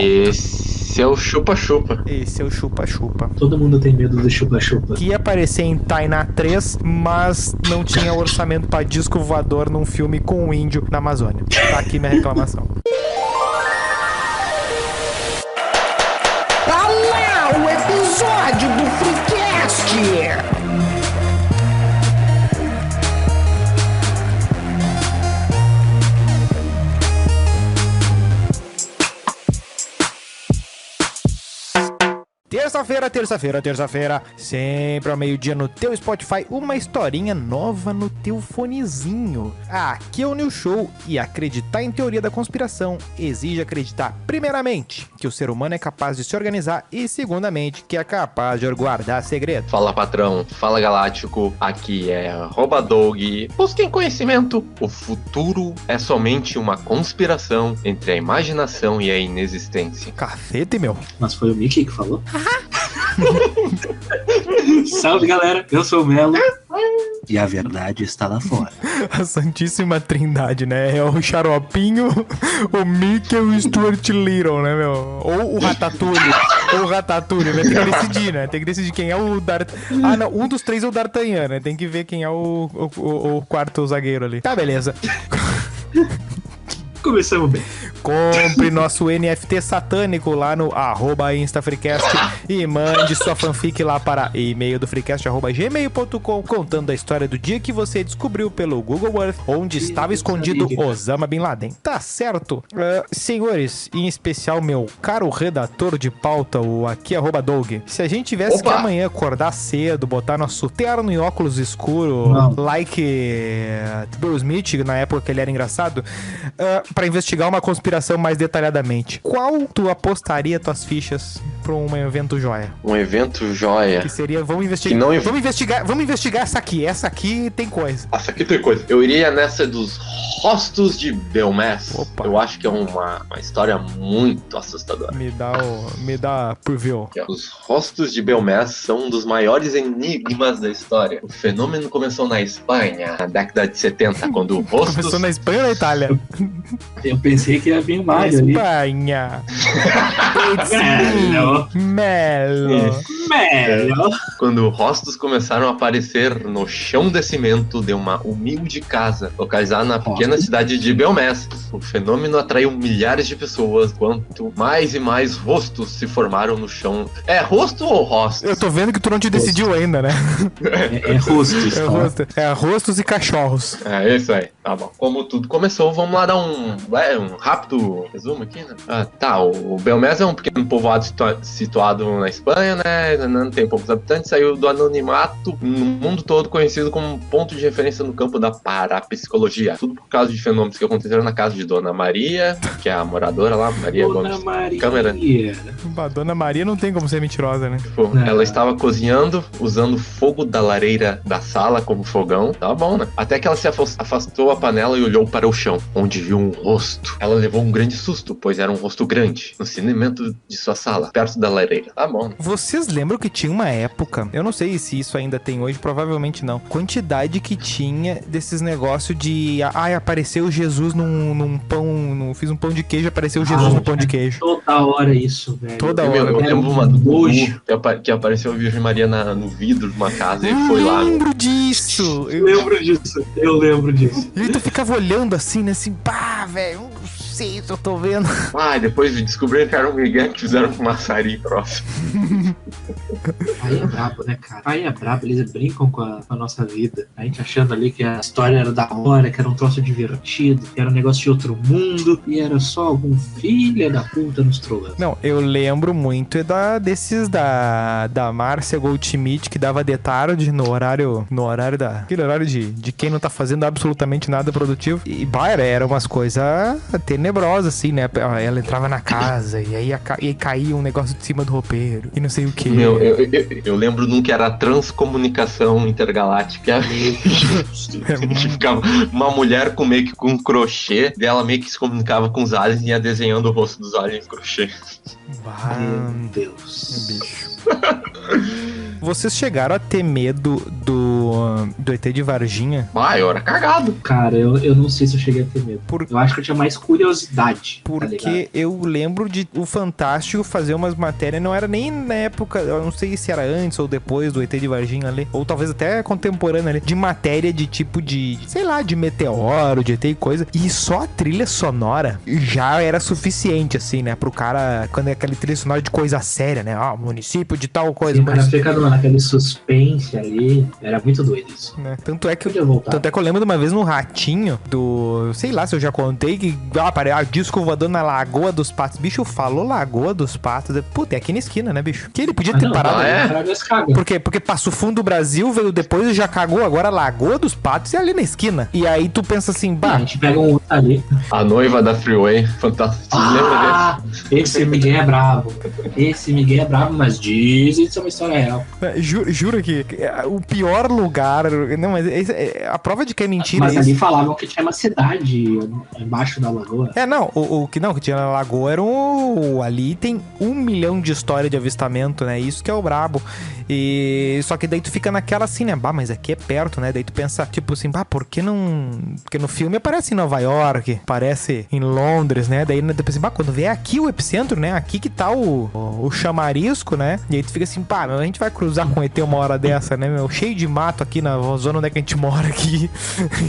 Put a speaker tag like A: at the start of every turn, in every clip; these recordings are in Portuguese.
A: Esse é o chupa-chupa.
B: Esse é o chupa-chupa.
C: Todo mundo tem medo do chupa-chupa.
B: Que ia aparecer em Tainá 3, mas não tinha orçamento pra disco voador num filme com um índio na Amazônia. Tá aqui minha reclamação.
D: Tá lá o episódio do Freecast! Terça-feira, sempre ao meio-dia no teu Spotify, uma historinha nova no teu fonezinho. Aqui é o New Show e acreditar em teoria da conspiração exige acreditar, primeiramente, que o ser humano é capaz de se organizar e, segundamente, que é capaz de guardar segredos.
A: Fala, patrão. Fala, galáctico. Aqui é Doug. Busquem conhecimento. O futuro é somente uma conspiração entre a imaginação e a inexistência.
B: Cacete, meu.
C: Mas foi o Mickey que falou? Salve, galera. Eu sou o Melo. E a verdade está lá fora.
B: A Santíssima Trindade, né? É o Xaropinho, o Mickey e o Stuart Little, né, meu? Ou o Ratatouille. Ou o Ratatouille. Vai ter que decidir, né? Tem que decidir quem é o D'Artagnan. Ah, não. Um dos três é o D'Artagnan, né? Tem que ver quem é o quarto zagueiro ali. Tá, beleza.
C: Começamos bem.
B: Compre nosso NFT satânico lá no @InstaFreecast e mande sua fanfic lá para e-mail do freecast@gmail.com contando a história do dia que você descobriu pelo Google Earth onde estava escondido Osama Bin Laden. Tá certo? Senhores, em especial meu caro redator de pauta, o aqui @Doug, se a gente tivesse que amanhã acordar cedo, botar nosso terno e óculos escuro, like Bill Smith, na época que ele era engraçado, pra investigar uma conspiração mais detalhadamente, qual tu apostaria tuas fichas pra um evento joia?
A: Um evento joia?
B: Que seria, vamos investigar essa aqui tem coisa.
A: Essa aqui tem coisa. Eu iria nessa dos Rostos de Belmez.
B: Opa.
A: Eu acho que é uma história muito assustadora.
B: Me dá preview.
A: Os Rostos de Belmez são um dos maiores enigmas da história. O fenômeno começou na Espanha, na década de 70, quando o Rostos...
B: Começou na Espanha ou na Itália?
C: Eu pensei que ia vir o Mario ali.
B: Espanha.
C: Melo.
A: Quando rostos começaram a aparecer no chão de cimento de uma humilde casa localizada na pequena cidade de Belmez. O fenômeno atraiu milhares de pessoas, quanto mais e mais rostos se formaram no chão. É rosto ou rostos?
B: Eu tô vendo que tu não te decidiu ainda, né?
C: É rostos.
B: Rostos e cachorros.
A: É isso aí, tá bom. Como tudo começou, vamos lá dar um rápido resumo aqui, né? O Belmez é um pequeno povoado situado na Espanha, né? Não tem poucos habitantes, saiu do anonimato no mundo todo, conhecido como um ponto de referência no campo da parapsicologia. Tudo por causa de fenômenos que aconteceram na casa de Dona Maria, que é a moradora lá, Maria Gomes Câmara.
B: A Dona Maria não tem como ser mentirosa, né?
A: Ela estava cozinhando, usando o fogo da lareira da sala como fogão. Tá bom, né? Até que ela se afastou a panela e olhou para o chão, onde viu um rosto. Ela levou um grande susto, pois era um rosto grande, no cimento de sua sala, perto da lareira. Tá bom, né?
B: Vocês lembram que tinha uma época, eu não sei se isso ainda tem hoje, provavelmente não, quantidade que tinha desses negócios de, apareceu Jesus num pão, fiz um pão de queijo, apareceu Jesus no pão de queijo.
C: Toda hora isso, velho.
B: Toda hora.
A: Eu lembro uma hoje que apareceu a Virgem Maria no vidro de uma casa e foi lá.
B: Eu lembro disso.
C: Eu lembro disso.
B: E tu ficava olhando assim, né, assim, pá, velho, não sei se eu tô vendo.
A: Depois de descobrir que era um migué que fizeram com maçari próximo.
C: Aí é brabo, né, cara? Aí é brabo, eles brincam com a nossa vida. A gente achando ali que a história era da hora, que era um troço divertido, que era um negócio de outro mundo, e era só algum filho da puta nos trolando.
B: Não, eu lembro muito da Márcia Goldschmidt, que dava de tarde aquele horário de quem não tá fazendo absolutamente nada produtivo. E, era umas coisas tenebrosas, assim, né? Ela entrava na casa e aí caía um negócio de cima do roupeiro e não sei o que.
A: Eu lembro de um que era a transcomunicação intergaláctica. Ficava uma mulher meio que com um crochê, e ela meio que se comunicava com os aliens e ia desenhando o rosto dos aliens em crochê.
C: Meu Deus.
B: Bicho. Vocês chegaram a ter medo do ET de Varginha?
A: Eu era cagado.
C: Cara, eu não sei se eu cheguei a ter medo. Eu acho que eu tinha mais curiosidade.
B: Porque eu lembro de o Fantástico fazer umas matérias, não era nem na época, eu não sei se era antes ou depois do ET de Varginha ali, ou talvez até contemporânea ali, de matéria de tipo de, sei lá, de meteoro, de ET e coisa, e só a trilha sonora já era suficiente, assim, né, pro cara, quando é aquela trilha sonora de coisa séria, né, município de tal coisa.
C: Sim, o cara fica naquele suspense ali, era muito doido isso.
B: Né? Tanto é que eu lembro de uma vez no Ratinho, sei lá se eu já contei, que disco voador na Lagoa dos Patos. Bicho, falou Lagoa dos Patos. Puta, é aqui na esquina, né, bicho? Que ele podia ter parado ali. Porque Passo Fundo do Brasil veio depois e já cagou. Agora Lagoa dos Patos é ali na esquina. E aí tu pensa assim,
C: a gente pega um outro ali.
A: A noiva da Freeway, fantástico.
C: Lembra desse? Esse Miguel é bravo. Esse Miguel é bravo, mas dizem que isso é uma história real.
B: Juro que o pior lugar. Não, mas a prova de que é mentira.
C: Mas ali falavam que tinha uma cidade embaixo da lagoa.
B: Não, o que tinha na lagoa era ali tem 1 milhão de história de avistamento, né? Isso que é o brabo. E só que daí tu fica naquela assim, né? Mas aqui é perto, né? Daí tu pensa, tipo assim, por que não. Porque no filme aparece em Nova York, aparece em Londres, né? Daí depois assim, quando vê aqui o epicentro, né? Aqui que tá o chamarisco, né? E aí tu fica assim, a gente vai cruzar com o ET uma hora dessa, né, meu? Cheio de mato aqui na zona onde é que a gente mora aqui.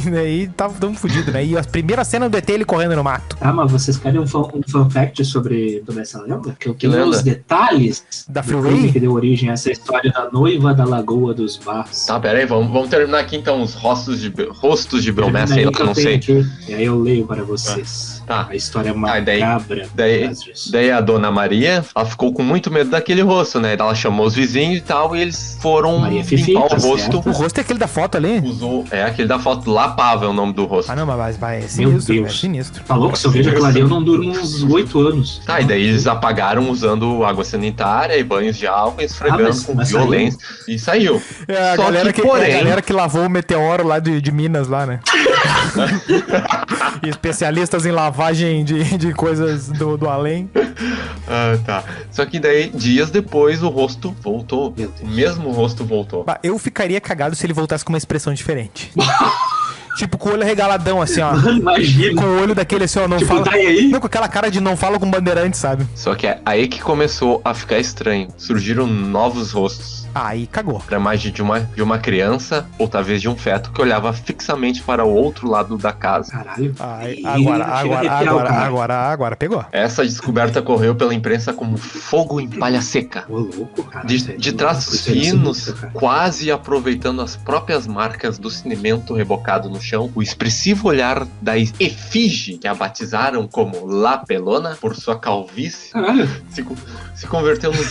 B: E daí tamo fudido, né? E a primeira cena do ET ele correndo no mato.
C: Mas vocês querem um fun fact sobre essa lenda? Que eu tenho os detalhes
B: da Freeway
C: que deu origem a essa história da noiva da Lagoa dos Barros.
A: Tá, pera aí, vamos terminar aqui então os rostos de Belmez, sei lá, não sei.
C: Aqui, e aí eu leio para vocês.
A: Tá.
C: A história macabra.
A: Daí a dona Maria, ela ficou com muito medo daquele rosto, né? Ela chamou os vizinhos e tal, e eles foram limpar o rosto.
C: Certo.
B: O rosto é aquele da foto ali?
A: Aquele da foto, Lapava é o nome do rosto.
B: Não, mas é
C: sinistro. Meu Deus.
B: É sinistro.
C: Falou que se eu vejo aquilo ali, eu não durmo uns 8 anos.
A: Tá, e daí eles apagaram usando água sanitária e banhos de álcool, esfregando com violência. E saiu.
B: A galera que lavou o meteoro lá de Minas lá, né? E especialistas em lavagem de coisas do além.
A: Tá. Só que daí, dias depois, o rosto voltou. O mesmo rosto voltou.
B: Eu ficaria cagado se ele voltasse com uma expressão diferente. Tipo, com o olho regaladão, assim, ó.
C: Imagina.
B: Com o olho daquele, assim, ó, não
C: tipo,
B: fala...
C: Tá aí?
B: Não, com aquela cara de não fala com bandeirante, sabe?
A: Só que é aí que começou a ficar estranho. Surgiram novos rostos.
B: Aí cagou.
A: Era mais de uma criança, ou talvez de um feto, que olhava fixamente para o outro lado da casa.
C: Caralho.
B: Agora pegou.
A: Essa descoberta correu pela imprensa como fogo em palha seca.
C: Ô, louco, cara.
A: De traços finos, quase aproveitando as próprias marcas do cinimento rebocado no chão, o expressivo olhar da efígie, que a batizaram como La Pelona, por sua calvície, se converteu no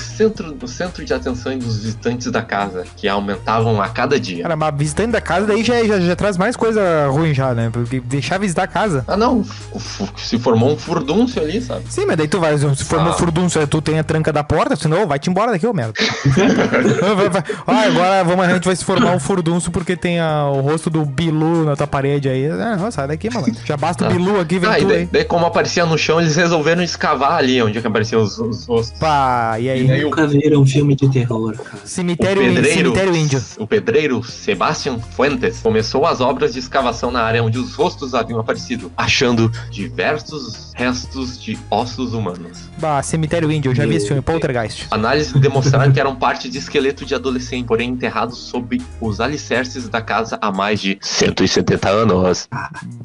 A: centro de atenção dos visitantes da casa, que aumentavam a cada dia.
B: Cara, mas visitante da casa daí já traz mais coisa ruim já, né? Porque deixar visitar a casa.
A: Não, se formou um furdúncio ali, sabe?
B: Sim, mas daí tu vai, se formou um furdúncio, tu tem a tranca da porta, senão vai-te embora daqui, ô merda. Agora a gente vai se formar um furdúncio porque tem o rosto do Bilu na tua parede aí. Sai daqui, mano. Já basta o Bilu aqui, vem tu aí.
A: Daí como aparecia no chão, eles resolveram escavar ali, onde é que apareciam os rostos.
B: E aí?
C: Nunca viram um filme de terror, cara.
B: Cemitério Índio.
A: O pedreiro Sebastián Fuentes começou as obras de escavação na área onde os rostos haviam aparecido, achando diversos restos de ossos humanos.
B: Cemitério Índio, eu já vi esse filme, Poltergeist.
A: Análises demonstraram que eram parte de esqueleto de adolescente, porém enterrados sob os alicerces da casa há mais de 170 anos.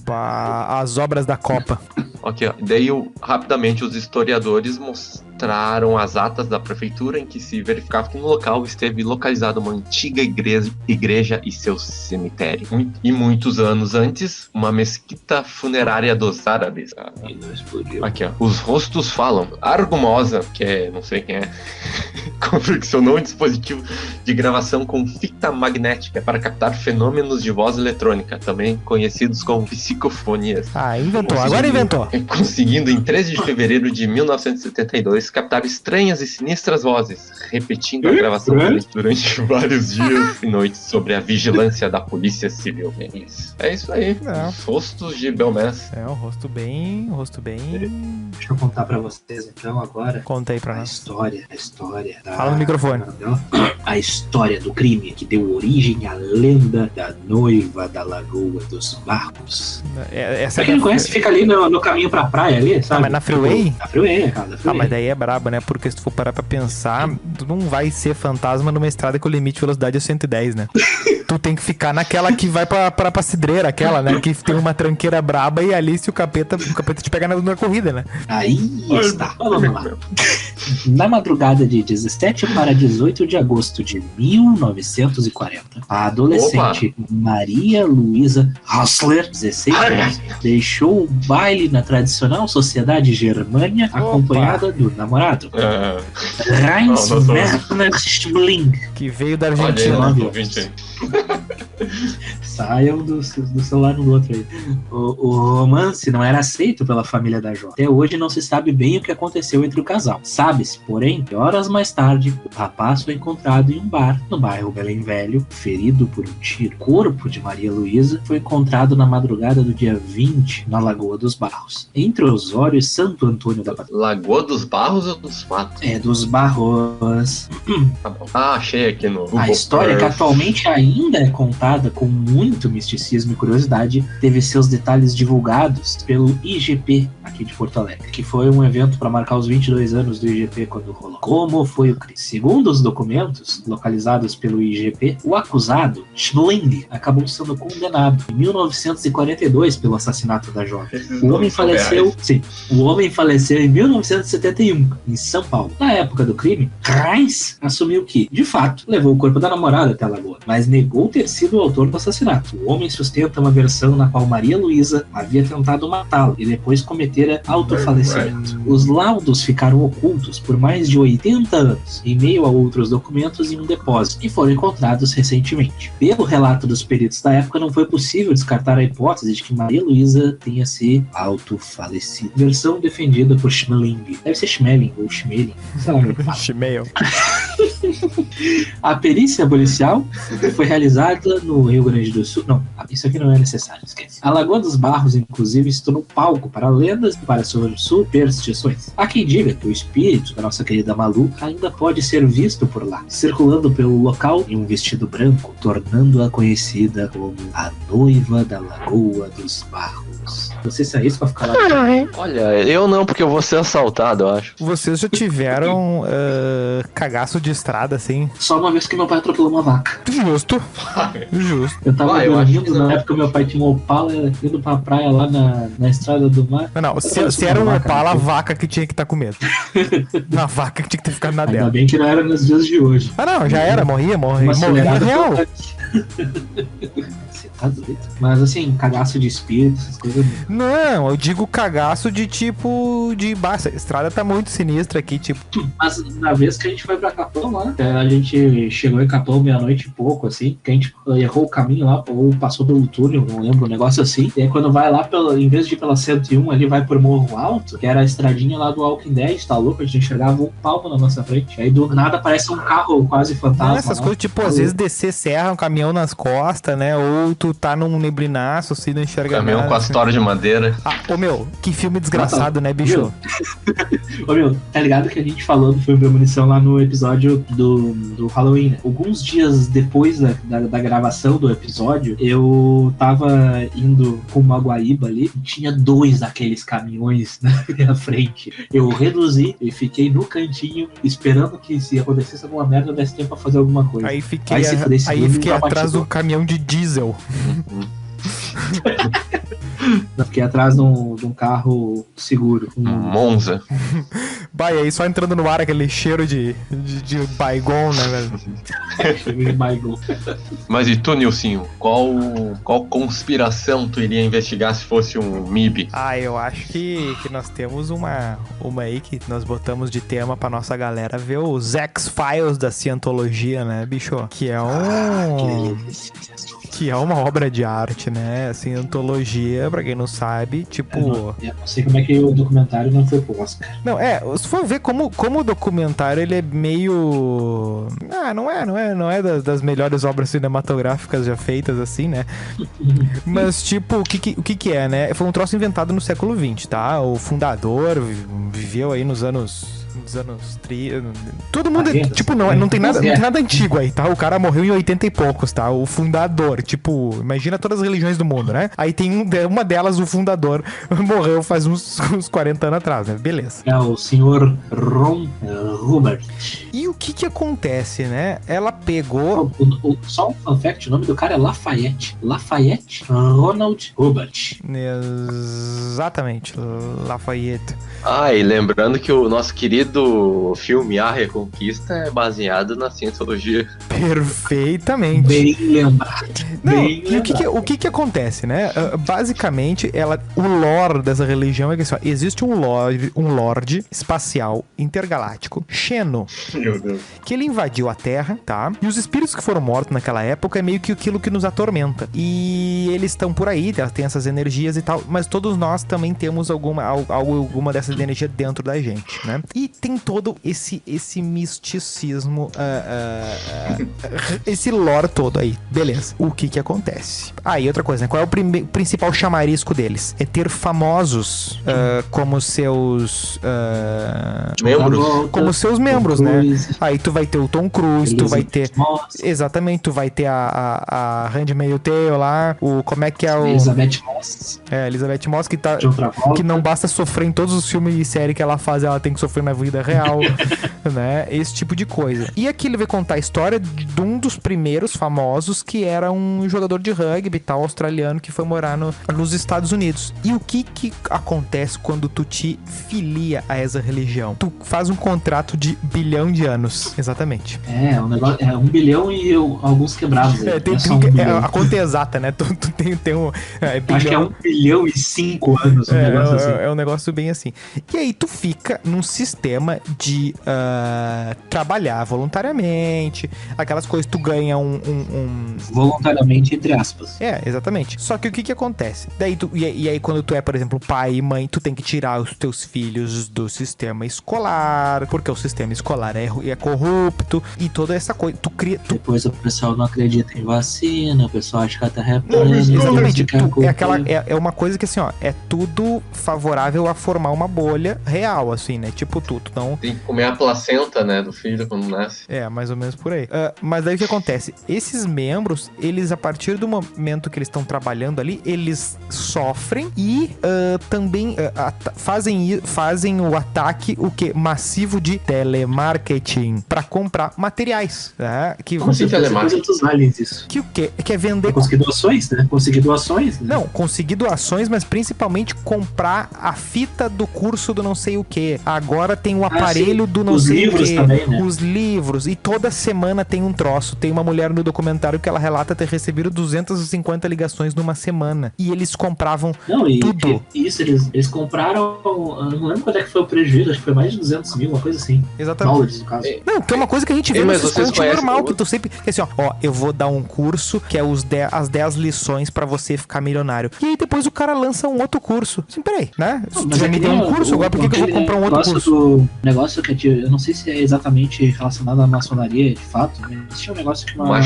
B: As obras da Copa.
A: Ok, daí rapidamente os historiadores mostraram as atas da prefeitura em que se verificava que no local esteve localizada uma antiga igreja e seu cemitério. E muitos anos antes, uma mesquita funerária dos árabes.
C: E não explodiu.
A: Aqui, ó. Os rostos falam. Argumosa, que é, não sei quem é, confeccionou um dispositivo de gravação com fita magnética para captar fenômenos de voz eletrônica, também conhecidos como psicofonias.
B: Inventou. Agora inventou.
A: Conseguindo em 13 de fevereiro de 1972 captar estranhas e sinistras vozes, repetindo a gravação durante vários dias e noites sobre a vigilância da Polícia Civil. É isso aí. Os rostos de Belmez.
B: Um rosto bem...
C: Deixa eu contar pra vocês então agora.
B: Conta aí pra
C: a
B: nós.
C: história da
B: Fala no microfone.
C: A história do crime que deu origem à lenda da noiva da Lagoa dos Barros.
B: Essa
C: Pra quem não conhece, fica ali no caminho pra praia ali, sabe?
B: mas na Freeway?
C: Na Freeway, cara, na Freeway.
B: Mas daí é brabo, né? Porque se tu for parar pra pensar, tu não vai ser fantasma numa estrada com o limite de velocidade é 110, né? Tu tem que ficar naquela que vai pra cidreira, aquela, né? Que tem uma tranqueira braba e ali se o capeta te pega na corrida, né?
C: Aí está. Vamos lá. Na madrugada de 17 para 18 de agosto de 1940, a adolescente Maria Luísa Hassler, 16 anos, deixou o baile na tradicional sociedade germânia acompanhada do namorado, Heinz Werner Schmeling,
B: que veio da Argentina.
C: Saiam do celular um do outro aí. O romance não era aceito pela família da jovem. Até hoje não se sabe bem o que aconteceu entre o casal. Sabe-se, porém, que horas mais tarde, o rapaz foi encontrado em um bar no bairro Belém Velho, ferido por um tiro. O corpo de Maria Luísa foi encontrado na madrugada do dia 20, na Lagoa dos Barros, entre Osório e Santo Antônio da Batalha.
A: Lagoa dos Barros ou dos Matos?
C: É, dos Barros.
A: Tá bom. achei aqui no Google
C: A história, que atualmente ainda é contada com muito misticismo e curiosidade, teve seus detalhes divulgados pelo IGP aqui de Porto Alegre, que foi um evento para marcar os 22 anos do IGP quando rolou. Como foi o crime? Segundo os documentos localizados pelo IGP, o acusado, Schmeling, acabou sendo condenado em 1942 pelo assassinato da jovem. O homem faleceu em 1971, em São Paulo. Na época do crime, Heinz assumiu que, de fato, levou o corpo da namorada até a lagoa, mas negou ter sido o autor do assassinato. O homem sustenta uma versão na qual Maria Luísa havia tentado matá-lo e depois cometera autofalecimento. Os laudos ficaram ocultos por mais de 80 anos, em meio a outros documentos em um depósito, e foram encontrados recentemente. Pelo relato dos peritos da época, não foi possível descartar a hipótese de que Maria Luísa tenha se autofalecido. Versão defendida por Schmeling. Deve ser Schmeling ou Schmeling. Sei lá.
B: Schmeling.
C: A perícia policial foi realizada no Rio Grande do Sul. Não, isso aqui não é necessário, esquece. A Lagoa dos Barros, inclusive, se tornou palco para lendas e para suas superstições. Há quem diga que o espírito da nossa querida Malu ainda pode ser visto por lá, circulando pelo local em um vestido branco, tornando-a conhecida como a noiva da Lagoa dos Barros. Você se arrisca pra ficar lá?
A: Olha, eu não, porque eu vou ser assaltado, eu acho.
B: Vocês já tiveram cagaço de estrada, assim?
C: Só uma vez que meu pai atropelou uma vaca.
B: Justo. Justo.
C: Eu tava
A: eu acho
C: dormindo,
A: que
C: na época meu pai tinha um Opala indo pra praia lá na estrada do mar.
B: Não, se era um Opala, a vaca que tinha que estar com medo. Uma vaca que tinha que ter ficado na
C: Ainda
B: dela.
C: bem que não era nos dias de hoje.
B: Ah, não, já era, morria
C: Uma
B: real.
C: acelerada Você tá doido? Mas assim, cagaço de espírito, essas coisas.
B: Não, eu digo cagaço de tipo de baixa. A estrada tá muito sinistra aqui, tipo.
C: Mas na vez que a gente foi pra Capão lá, a gente chegou em Capão meia-noite e pouco, assim, que a gente errou o caminho lá, ou passou pelo túnel, não lembro, um negócio assim. E aí quando vai lá, em vez de ir pela 101, ali vai por Morro Alto, que era a estradinha lá do Walking Dead, tá louco? A gente enxergava um palmo na nossa frente. Aí do nada aparece um carro quase fantasma.
B: Essas coisas, tipo, às vezes descer serra, um caminhão nas costas, né? Ou tu tá num neblinaço, assim, não enxerga
A: Caminhão
B: nada.
A: com as toras de madeira.
B: Ô meu, que filme desgraçado, né, bicho?
C: Ô meu, tá ligado que a gente falou do filme Premonição lá no episódio do Halloween, né? Alguns dias depois da gravação do episódio, eu tava indo com uma Guaíba ali, e tinha 2 daqueles caminhões na minha frente. Eu reduzi e fiquei no cantinho, esperando que se acontecesse alguma merda, desse tempo pra fazer alguma coisa.
B: Aí fiquei atrás do caminhão de diesel.
C: Eu fiquei atrás de um carro seguro.
A: Monza.
B: Vai, aí só entrando no ar aquele cheiro de Baygon, né, velho?
C: Cheiro de Baygon.
A: Mas e tu, Nilcinho? Qual conspiração tu iria investigar se fosse um MIB?
B: Ah, eu acho que nós temos uma aí que nós botamos de tema pra nossa galera ver os X-Files da Cientologia, né, bicho? Que é que é uma obra de arte, né? Cientologia, pra quem não sabe, tipo...
C: Eu não sei como é que o documentário não foi pro Oscar.
B: Não, se for ver como o documentário, ele é meio... não é das melhores obras cinematográficas já feitas, assim, né? Mas, tipo, o que é, né? Foi um troço inventado no século XX, tá? O fundador viveu aí nos anos Dos anos 30. Todo mundo, tipo, não tem nada antigo aí, tá? O cara morreu em 80 e poucos, tá? O fundador, tipo, imagina todas as religiões do mundo, né? Aí tem uma delas, o fundador, morreu faz uns 40 anos atrás, né? Beleza.
C: É o senhor Ron Hubbard.
B: E o que acontece, né? Ela pegou...
C: Só um fun fact, o nome do cara é Lafayette. Lafayette Ronald Hubbard.
B: Exatamente, Lafayette.
A: E lembrando que o nosso querido filme A Reconquista é baseado na cientologia.
B: Perfeitamente.
C: Bem lembrado.
B: O que acontece, né? Basicamente, o lore dessa religião é que assim, ó, existe um lorde espacial intergaláctico, Xeno.
A: Meu Deus.
B: Que ele invadiu a Terra, tá? E os espíritos que foram mortos naquela época é meio que aquilo que nos atormenta. E eles estão por aí, tem essas energias e tal, mas todos nós também temos alguma dessas energias dentro da gente, né? E tem todo esse misticismo, esse lore todo aí. Beleza. O que acontece? E outra coisa, né? Qual é o principal chamarisco deles? É ter famosos como seus...
A: membros.
B: Como seus membros, né? Aí tu vai ter o Tom Cruise, tu vai ter... Exatamente, tu vai ter a Handmaid's Tale lá, como é que é o...
C: Elizabeth Moss.
B: Elizabeth Moss que não basta sofrer em todos os filmes e séries que ela faz, ela tem que sofrer na vida real, né? Esse tipo de coisa. E aqui ele vai contar a história de um dos primeiros famosos que era um jogador de rugby, tal, australiano, que foi morar nos Estados Unidos. E o que acontece quando tu te filia a essa religião? Tu faz um contrato de 1 bilhão de anos. Exatamente.
C: O negócio é 1 bilhão e alguns quebrados.
B: A conta é exata, né? Tu tem um...
C: Acho que é 1 bilhão e 5 anos, um negócio assim.
B: É um negócio bem assim. E aí tu fica num sistema de trabalhar voluntariamente, aquelas coisas, tu ganha
C: voluntariamente, entre aspas.
B: Exatamente. Só que o que acontece? Daí e aí quando tu é, por exemplo, pai e mãe, tu tem que tirar os teus filhos do sistema escolar, porque o sistema escolar é corrupto, e toda essa coisa,
C: Depois o pessoal não acredita em vacina, o pessoal acha que a Terra é plana.
B: Exatamente. É uma coisa que assim, ó, é tudo favorável a formar uma bolha real, assim, né? Tipo tudo. Então,
A: tem que comer a placenta, né, do filho quando nasce.
B: Mais ou menos por aí. Mas daí o que acontece? Esses membros, eles, a partir do momento que eles estão trabalhando ali, eles sofrem e também fazem o ataque, massivo de telemarketing pra comprar materiais, né?
C: Como assim telemarketing? Dos aliens, isso.
B: Que o quê? Que é vender...
C: Conseguir doações, né? Conseguir doações, né?
B: Não, conseguir doações, mas principalmente comprar a fita do curso do não sei o que. Agora tem o aparelho do não sei o que.
C: Também, né?
B: Os livros. E toda semana tem um troço. Tem uma mulher no documentário que ela relata ter recebido 250 ligações numa semana. E eles compravam tudo.
C: Isso, eles compraram... Eu não lembro quanto é que foi o prejuízo. Acho que foi mais de 200 mil, uma coisa assim.
B: Exatamente.
C: Dólares, no caso.
B: Não, que é uma coisa que a gente vê nesses contos normal, que tu sempre... Assim, ó, eu vou dar um curso que é as 10 lições pra você ficar milionário. E aí depois o cara lança um outro curso. Assim, peraí, né? Tu já me deu um curso, agora por que eu vou comprar um outro curso?
C: O negócio que eu não sei se é exatamente relacionado à maçonaria, de fato, mas tinha um negócio que uma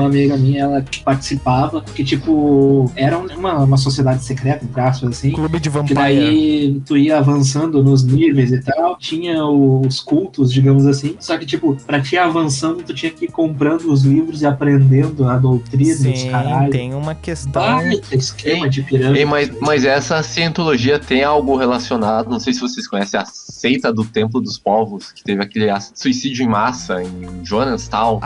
C: amiga minha, ela participava, que tipo, era uma sociedade secreta, entre aspas, assim.
B: Clube de vampiro.
C: Que daí tu ia avançando nos níveis e tal, tinha os cultos, digamos assim, só que tipo, pra te ir avançando, tu tinha que ir comprando os livros e aprendendo a doutrina dos caralho.
B: Tem uma questão...
C: esquema de pirâmide.
A: Mas essa cientologia tem algo relacionado, não sei se vocês conhecem a seita do Templo dos Povos, que teve aquele suicídio em massa em Jonestown.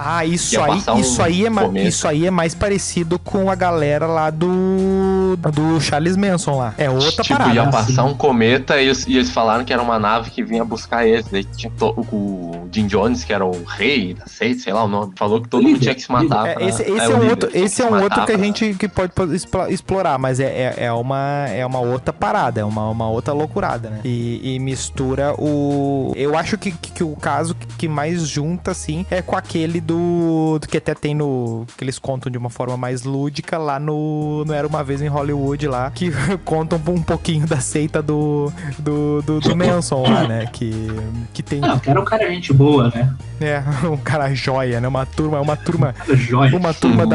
B: Isso aí é mais parecido com a galera lá do Charles Manson lá. É outra parada.
A: Ia passar um cometa e eles falaram que era uma nave que vinha buscar eles. Daí tinha o Jim Jones, que era o rei da seita, sei lá o nome, falou que todo mundo tinha que se matar.
B: Esse é um outro que a gente pode explorar, mas é uma outra parada, é uma outra loucurada, né? E mistura eu acho que o caso que mais junta, assim, é com aquele do que até tem que eles contam de uma forma mais lúdica lá no Era Uma Vez em Hollywood lá, que contam um pouquinho da seita do Manson lá, né? Que tem...
C: que era um cara gente boa, né?
B: Um cara joia, né? Uma turma
C: joia.
B: Uma turma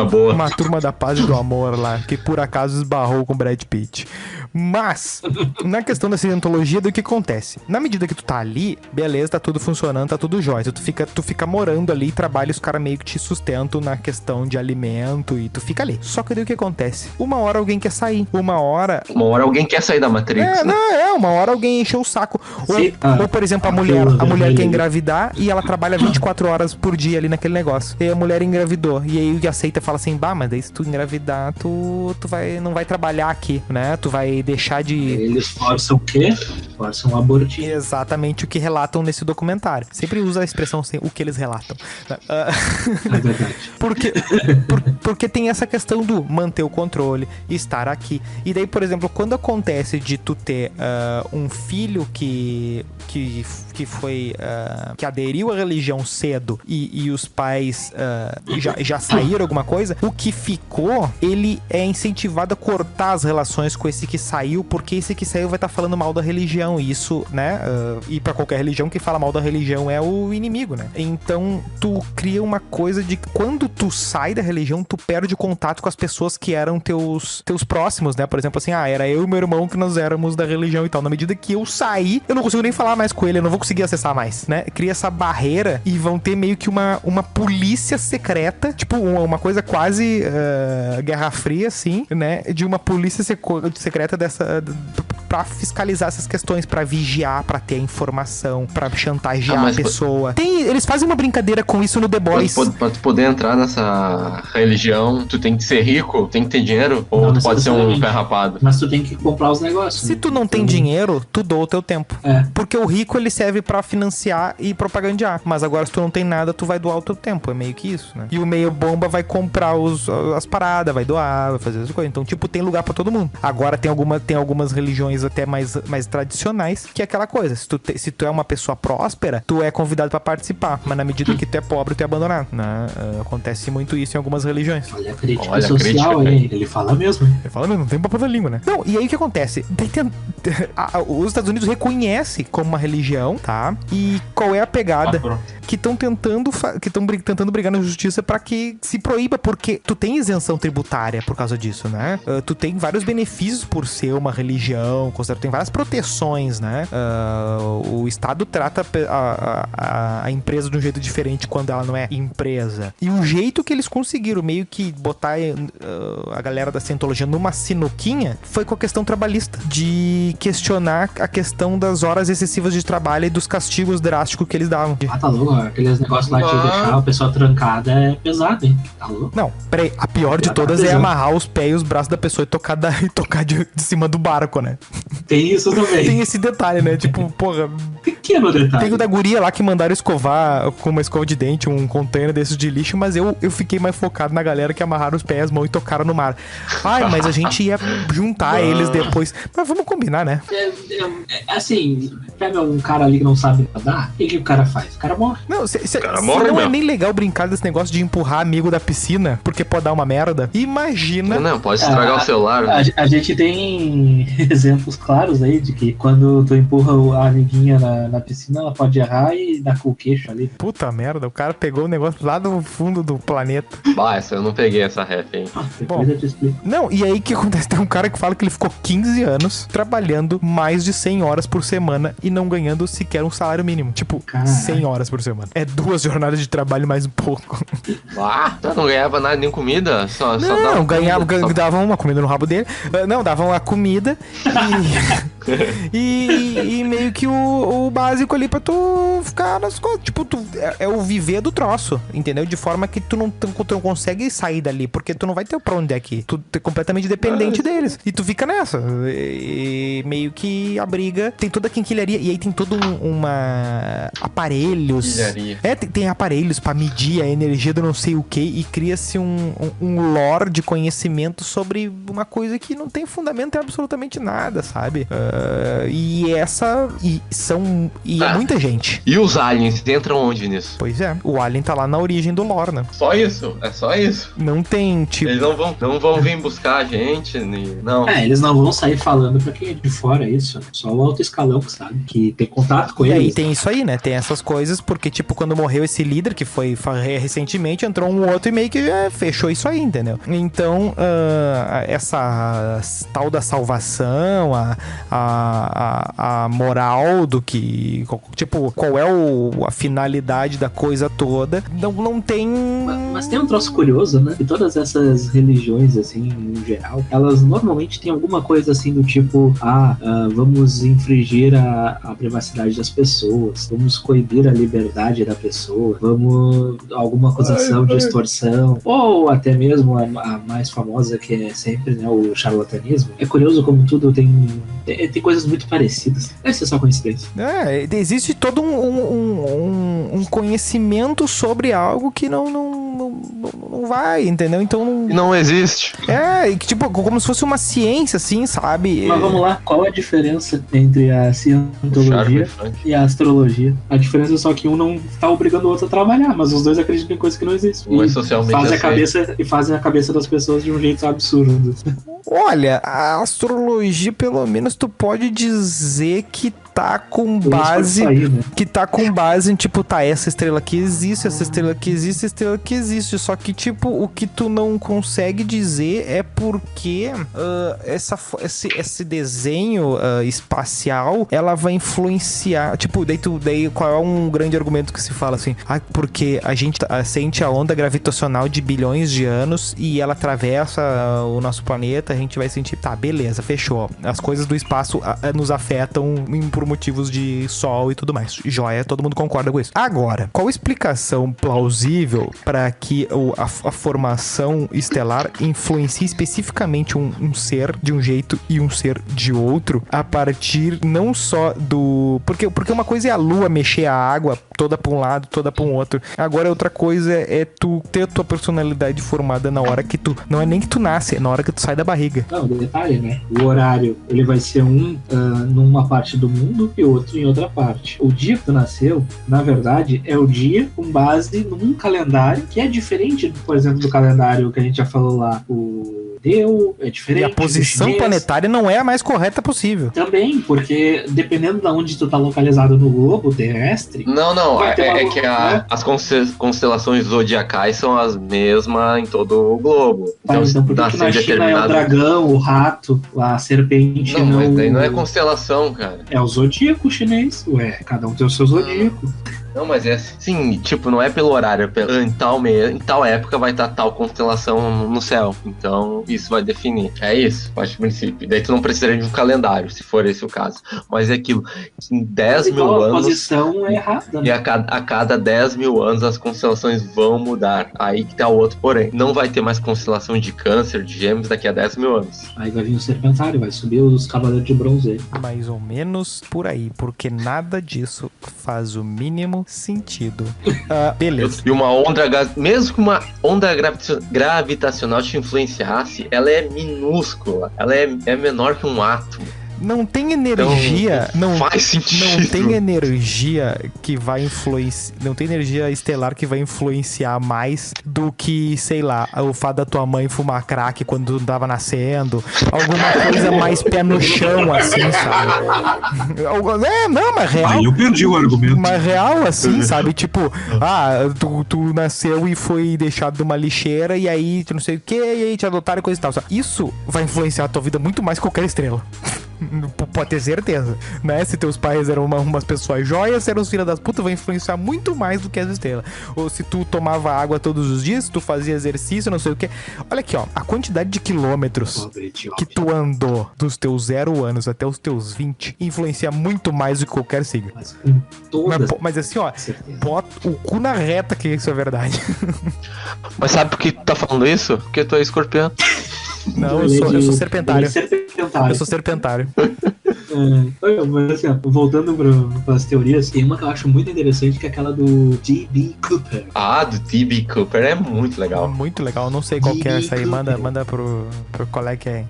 A: boa.
B: Uma turma da paz e do amor lá, que por acaso esbarrou com Brad Pitt. Mas, na questão da cientologia, do que acontece? acontece? Na medida que tu tá ali, beleza, tá tudo funcionando, tá tudo jóia. Tu fica morando ali e trabalha, os caras meio que te sustentam na questão de alimento e tu fica ali. Só que daí o que acontece? Uma hora alguém quer sair. Uma hora
A: alguém quer sair da Matrix, né?
B: Uma hora alguém encheu o saco. Ou, por exemplo, a mulher quer engravidar e ela trabalha 24 horas por dia ali naquele negócio. E a mulher engravidou. E aí o que aceita fala assim, mas daí se tu engravidar, tu não vai trabalhar aqui, né? Tu vai deixar de...
C: Eles forçam o quê? Forçam o abortinho.
B: Exatamente o que relatam nesse documentário. Sempre usa a expressão o que eles relatam.
C: É verdade.
B: Porque tem essa questão do manter o controle, estar aqui. E daí, por exemplo, quando acontece de tu ter um filho que foi que aderiu à religião cedo e os pais já saíram alguma coisa, o que ficou, ele é incentivado a cortar as relações com esse que saiu, porque esse que saiu vai estar falando mal da religião, e isso, né, e pra qualquer religião, quem fala mal da religião é o inimigo, né? Então tu cria uma coisa de que quando tu sai da religião, tu perde o contato com as pessoas que eram teus próximos, né? Por exemplo, assim, era eu e meu irmão que nós éramos da religião e tal. Na medida que eu saí, eu não consigo nem falar mais com ele, eu não vou conseguir acessar mais, né? Cria essa barreira e vão ter meio que uma polícia secreta, tipo uma coisa quase Guerra Fria, assim, né? De uma polícia secreta dessa... pra fiscalizar essas questões, pra vigiar, pra ter a informação, pra chantagear a pessoa. Eles fazem uma brincadeira com isso no The Boys.
A: Pra tu poder entrar nessa religião, tu tem que ser rico, tem que ter dinheiro, ou
C: Não,
A: tu pode ser um pé rapado?
C: Mas tu tem que comprar os negócios.
B: Se tu não tem dinheiro, tu doa o teu tempo. Porque o rico, ele serve pra financiar e propagandear. Mas agora, se tu não tem nada, tu vai doar o teu tempo. É meio que isso, né? E o meio bomba vai comprar as paradas, vai doar, vai fazer as coisas. Então, tipo, tem lugar pra todo mundo. Agora, tem algumas religiões até mais tradicionais, que é aquela coisa. Se tu é uma pessoa próspera, tu é convidado pra participar. Mas na medida que tu é pobre, tu é abandonado, né? Acontece muito isso em algumas religiões.
C: Olha a crítica social aí. Ele fala mesmo.
B: Ele fala mesmo, não tem papo da língua, né? Não, e aí o que acontece? Os Estados Unidos reconhecem como uma religião, tá? E qual é a pegada? Que estão tentando brigar na justiça pra que se proíba, porque tu tem isenção tributária por causa disso, né? Tu tem vários benefícios por ser uma religião, tem várias proteções, né? O Estado trata a empresa de um jeito diferente quando ela não é empresa. E o jeito que eles conseguiram meio que botar a galera da Scientology numa sinuquinha foi com a questão trabalhista, de questionar a questão das horas excessivas de trabalho e dos castigos drásticos que eles davam.
C: Tá louco, aqueles negócios lá de deixar a pessoa trancada é pesado, hein? Tá louco?
B: Não, peraí, a pior de todas é amarrar os pés e os braços da pessoa e tocar de cima do barco, né?
C: Tem isso também.
B: Tem esse detalhe, né? Tipo, porra...
C: Pequeno detalhe.
B: Tem o da guria lá que mandaram escovar com uma escova de dente um container desses de lixo, mas eu fiquei mais focado na galera que amarraram os pés, as mãos e tocaram no mar. Mas a gente ia juntar eles depois. Mas vamos combinar, né?
C: Assim, pega um cara ali que não sabe nadar, e o que o cara faz? O cara morre.
B: Não, não é nem legal brincar desse negócio de empurrar amigo da piscina, porque pode dar uma merda. Imagina...
A: Não, pode estragar o celular.
C: A gente tem exemplos claros aí de que quando tu empurra a amiguinha na piscina, ela pode errar e dar com o queixo ali.
B: Puta merda, o cara pegou o negócio lá do fundo do planeta.
A: Essa eu não peguei essa ref, hein?
C: Depois eu te explico.
B: Não, e aí o que acontece? Tem um cara que fala que ele ficou 15 anos trabalhando mais de 100 horas por semana e não ganhando sequer um salário mínimo. Tipo, 100 horas por semana. É 2 jornadas de trabalho mais um pouco.
A: Não ganhava nada, nem comida? Só
B: davam uma comida no rabo dele. Não, davam a comida e meio que o básico ali pra tu ficar nas coisas. Tipo, é o viver do troço, entendeu? De forma que tu não consegue sair dali, porque tu não vai ter pra onde é aqui. Tu é completamente dependente deles. E tu fica nessa. E meio que a briga tem toda a quinquilharia. E aí tem todo aparelhos. Tem aparelhos pra medir a energia do não sei o que. E cria-se um lore de conhecimento sobre uma coisa que não tem fundamento em absolutamente nada, sabe? E são E é muita gente.
A: E os aliens entram onde nisso?
B: Pois é. O Alien tá lá na origem do lore, né?
A: Só isso? É só isso?
B: Não tem, tipo...
A: Eles não vão vir buscar a gente, não.
C: Eles não vão sair falando pra quem é de fora isso, né? Só o alto escalão que sabe, que tem contato com
B: eles. E aí
C: eles.
B: tem isso aí, né? Tem essas coisas, porque, tipo, quando morreu esse líder, que foi recentemente, entrou um outro e meio que fechou isso aí, entendeu? Então, essa tal da salvação, a moral do que... Tipo, qual é a finalidade da coisa toda, não tem...
C: Mas tem um troço curioso, né? Que todas essas religiões, assim, em geral, elas normalmente têm alguma coisa assim do tipo, vamos infringir a privacidade das pessoas, vamos coibir a liberdade da pessoa, vamos alguma acusação de extorsão, ou até mesmo a mais famosa, que é sempre, né, o charlatanismo. É curioso como tudo tem coisas muito parecidas. Deve ser só coincidência.
B: Existe todo um conhecimento sobre algo que não vai, entendeu? Então
A: não existe.
B: Tipo, como se fosse uma ciência, assim, sabe?
C: Mas vamos lá, qual a diferença entre a cientologia e a astrologia? A diferença é só que um não tá obrigando o outro a trabalhar, mas os dois acreditam em coisas que não existem.
A: Um é socialmente
C: fazem a cabeça das pessoas de um jeito absurdo.
B: Olha, a astrologia, pelo menos, tu pode dizer que tá com base que tá com base em, tipo, essa estrela aqui existe, essa estrela aqui existe, essa estrela aqui existe, só que, tipo, o que tu não consegue dizer é porque esse desenho espacial, ela vai influenciar, tipo, daí qual é um grande argumento que se fala assim, porque a gente sente a onda gravitacional de bilhões de anos e ela atravessa o nosso planeta, a gente vai sentir, beleza, fechou, as coisas do espaço nos afetam por motivos de sol e tudo mais. Joia, todo mundo concorda com isso. Agora, qual a explicação plausível para que a formação estelar influencie especificamente um ser de um jeito e um ser de outro, a partir não só do... Porque uma coisa é a lua mexer a água toda pra um lado, toda pra um outro. Agora, outra coisa é tu ter a tua personalidade formada na hora que tu... Não é nem que tu nasce, é na hora que tu sai da barriga.
C: Não, detalhe, né? O horário, ele vai ser numa parte do mundo e outro em outra parte. O dia que tu nasceu, na verdade, é o dia com base num calendário que é diferente, por exemplo, do calendário que a gente já falou lá, é diferente.
B: E a posição planetária não é a mais correta possível.
C: Também, porque dependendo de onde tu tá localizado no globo terrestre...
A: Não, que as constelações zodiacais são as mesmas em todo o globo.
C: Então por que na China é o dragão, o rato, a serpente...
A: Não, mas daí não é constelação, cara.
C: É o zodíaco chinês, cada um tem o seu zodíaco.
A: Não, mas é assim, tipo, não é pelo horário, em tal época vai estar tal constelação no céu. Então, isso vai definir. É isso, parte do princípio. Daí tu não precisaria de um calendário, se for esse o caso. Mas é aquilo, em 10 mil anos...
C: A posição é errada, né?
A: E a cada 10 mil anos as constelações vão mudar. Aí que tá o outro porém. Não vai ter mais constelação de Câncer, de Gêmeos daqui a 10 mil anos.
C: Aí vai vir o Serpentário, vai subir os Cavaleiros de Bronze.
B: Mais ou menos por aí, porque nada disso faz o mínimo sentido. Beleza.
A: E uma onda, mesmo que uma onda gravitacional te influenciasse, ela é minúscula. Ela é menor que um átomo.
B: Não tem energia.
A: Então,
B: não
A: faz sentido.
B: Não tem energia que vai influenciar. Não tem energia estelar que vai influenciar mais do que, sei lá, o fato da tua mãe fumar crack quando tu tava nascendo. Alguma coisa mais pé no chão, assim, sabe? Não, mas real.
E: Aí eu perdi o argumento.
B: Mas real, assim, sabe? Tipo, tu nasceu e foi deixado numa lixeira e aí tu não sei o que, e aí te adotaram e coisa e tal. Isso vai influenciar a tua vida muito mais que qualquer estrela. Pode ter certeza, né? Se teus pais eram umas pessoas joias, eram os filhos das putas, vai influenciar muito mais do que as estrelas. Ou se tu tomava água todos os dias, se tu fazia exercício, não sei o que. Olha aqui, ó, a quantidade de quilômetros que tu andou dos teus 0 anos até os teus 20 influencia muito mais do que qualquer signo. Mas assim, ó, bota o cu na reta que isso é verdade.
A: Mas sabe por que tu tá falando isso? Porque tu é escorpião.
B: Não, eu sou serpentário. Eu sou serpentário.
C: Mas assim, ó, voltando para as teorias, tem uma que eu acho muito interessante, que é aquela do D.B. Cooper.
A: Ah, do D.B. Cooper é muito legal.
B: Muito legal, não sei qual que é essa aí. Manda pro colega que é.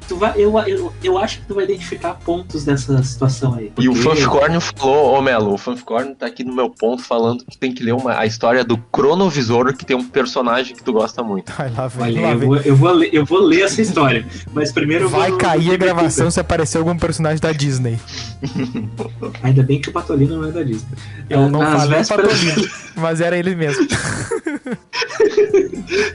C: Eu acho que tu vai identificar pontos dessa situação aí.
A: E o Fanficórnio falou, Melo, o Fanficórnio tá aqui no meu ponto falando que tem que ler a história do Cronovisor, que tem um personagem que tu gosta muito.
B: Ai, lá vem,
C: Olha,
B: lá vem.
C: eu vou ler essa história, mas primeiro eu vou...
B: Vai cair a gravação se aparecer algum personagem da Disney.
C: Ainda bem que o Patolino não é da Disney.
B: Eu não
C: Nas
B: falei
C: vésperas...
B: Patolino, mas era ele mesmo.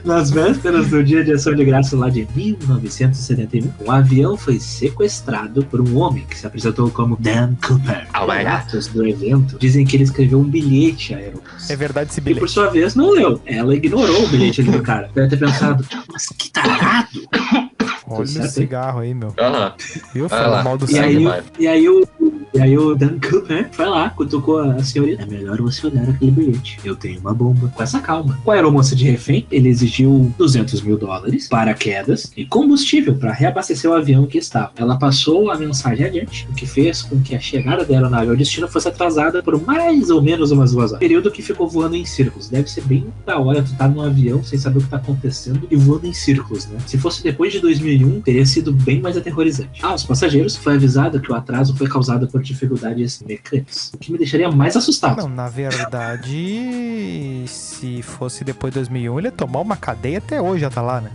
C: Nas vésperas do Dia de Ação de Graça lá de 1971, um avião foi sequestrado por um homem que se apresentou como Dan Cooper. Relatos do evento dizem que ele escreveu um bilhete à aeromoça.
B: É verdade esse
C: E
B: bilhete.
C: por sua vez não leu. Ela ignorou o bilhete ali do cara. Deve ter pensado, mas que tarado!
B: Olha o cigarro aí, meu.
A: Aham.
B: Viu?
A: Vai
B: Fala
A: lá.
B: mal do
C: E
B: sangue.
C: aí o Dan Cooper foi lá, cutucou a senhorita. É melhor você olhar aquele bilhete. Eu tenho uma bomba. Com essa calma. Com a aeromoça de refém, ele exigiu $200 mil, paraquedas e combustível para reabastecer o avião que estava. Ela passou a mensagem adiante, o que fez com que a chegada dela na nave ao destino fosse atrasada por mais ou menos umas 2 horas. Período que ficou voando em círculos. Deve ser bem da hora tu tá num avião sem saber o que tá acontecendo e voando em círculos, né? Se fosse depois de 2001, teria sido bem mais aterrorizante. Aos passageiros foi avisado que o atraso foi causado por dificuldades mecânicas, o que me deixaria mais assustado.
B: Não, na verdade, se fosse depois de 2001, ele ia tomar uma cadeia até hoje, já tá lá, né?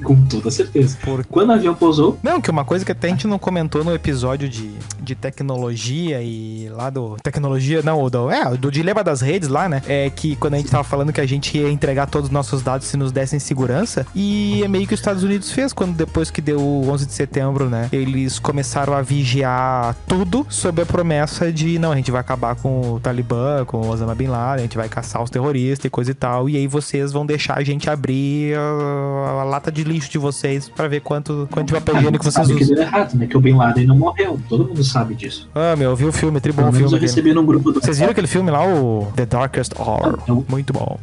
C: Com toda certeza.
B: Por...
C: Quando o avião pousou...
B: Não, que uma coisa que até a gente não comentou no episódio de tecnologia e lá do... Tecnologia, não, do Dilema das Redes lá, né? É que quando a gente tava falando que a gente ia entregar todos os nossos dados se nos dessem segurança, e é meio que os Estados Unidos fez quando depois que deu o 11 de setembro, né? Eles começaram a vigiar tudo sob a promessa de, não, a gente vai acabar com o Talibã, com o Osama Bin Laden, a gente vai caçar os terroristas e coisa e tal, e aí vocês vão deixar a gente abrir a lata de lixo de vocês pra ver quanto de papel higiênico vocês
C: usam.
B: usam.
C: Que deu errado, né? Que o Bin Laden não morreu. Todo mundo sabe disso.
B: Ah, meu, eu vi o filme, tribom o filme.
C: Eu recebi num grupo do...
B: Vocês viram aquele filme lá, o The Darkest Hour? Muito bom.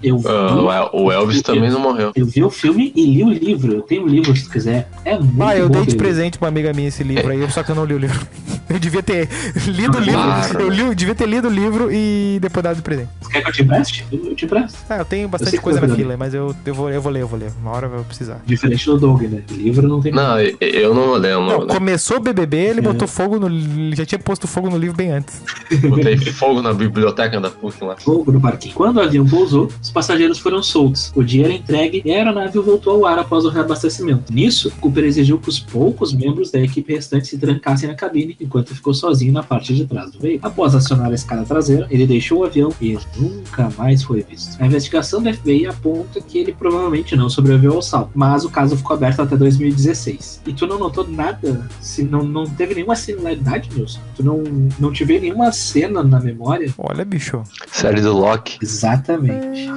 A: O Elvis também não morreu.
C: Eu vi o filme e li o livro. Eu tenho o livro, se tu quiser. É muito bom.
B: Eu dei de presente pra uma amiga minha esse livro aí, só que eu não li o livro. Eu devia ter lido o livro. Eu devia ter lido o livro e depois dado de presente.
C: Você quer que eu te empreste? Eu te empresto.
B: Eu tenho bastante coisa na fila, mas eu vou ler. Uma hora eu vou precisar.
C: Diferente do Doug, né? Livro não tem...
A: Não, eu não vou ler,
B: Começou o BBB, ele botou fogo no... Já tinha posto fogo no livro bem antes.
A: Botei fogo na biblioteca da PUC lá.
C: Fogo no parquinho. Quando o avião pousou, os passageiros foram soltos. O dinheiro entregue e a aeronave voltou ao ar após o reabastecimento. Nisso, Cooper exigiu que os poucos membros da equipe restante se trancassem na cabine, enquanto ficou sozinho na parte de trás do veículo. Após acionar a escada traseira, ele deixou o avião e nunca mais foi visto. A investigação da FBI aponta que ele provavelmente não sobreviveu ao salto, mas o caso ficou aberto até 2016. E tu não notou nada? Não teve nenhuma similaridade, Nilson? Tu não te vê nenhuma cena na memória?
B: Olha, bicho.
A: Série do Loki.
C: Exatamente.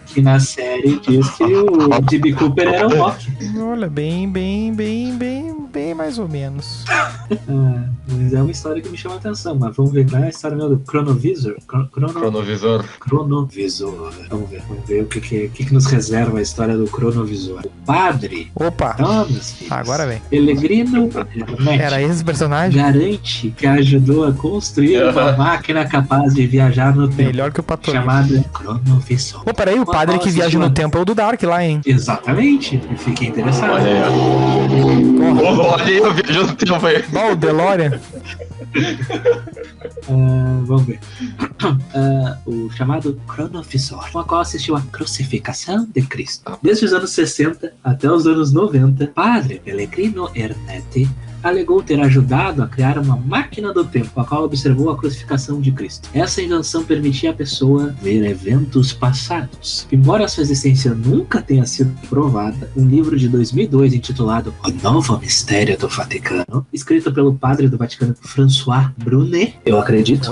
C: Que na série diz que o D.B. Cooper era o Loki.
B: Olha, bem mais ou menos.
C: Mas é uma história que me chama a atenção. Mas vamos ver, é a história mesmo do Cronovisor.
A: Cronovisor.
C: Vamos ver o que nos reserva a história do Cronovisor. O padre.
B: Opa! Agora vem.
C: Pellegrino
B: era esse personagem?
C: Garante que ajudou a construir uma máquina capaz de viajar no tempo.
B: Melhor que o Patolino.
C: Chamada Cronovisor.
B: Peraí, o padre que viaja no tempo é o do Dark lá, hein?
C: Exatamente. Eu fiquei interessado.
A: Olha aí, olha aí, eu viajo no tempo aí.
B: O DeLorean.
C: Vamos ver. O chamado Cronovisor, com a qual assistiu a crucificação de Cristo. Desde os anos 60 até os anos 90, Padre Pellegrino Ernetti alegou ter ajudado a criar uma máquina do tempo, a qual observou a crucificação de Cristo. Essa invenção permitia à pessoa ver eventos passados. Embora sua existência nunca tenha sido provada, um livro de 2002 intitulado O Novo Mistério do Vaticano, escrito pelo padre do Vaticano François Brunet, eu acredito,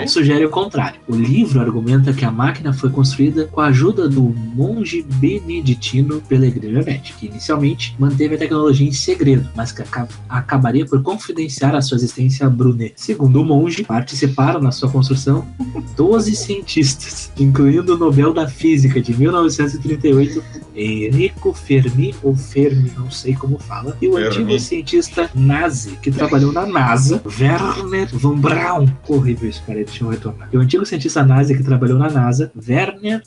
C: sugere o contrário. O livro argumenta que a máquina foi construída com a ajuda do monge beneditino Pellegrino Ernetti, que inicialmente manteve a tecnologia em segredo, mas que acabaria por confidenciar a sua existência a Brunet. Segundo o monge, participaram na sua construção 12 cientistas, incluindo o Nobel da Física de 1938, Enrico Fermi, ou Fermi, não sei como fala, e o antigo cientista nazi que trabalhou na NASA, Werner von Braun. Horrível isso, peraí, deixa eu retornar. E o antigo cientista nazi que trabalhou na NASA, Werner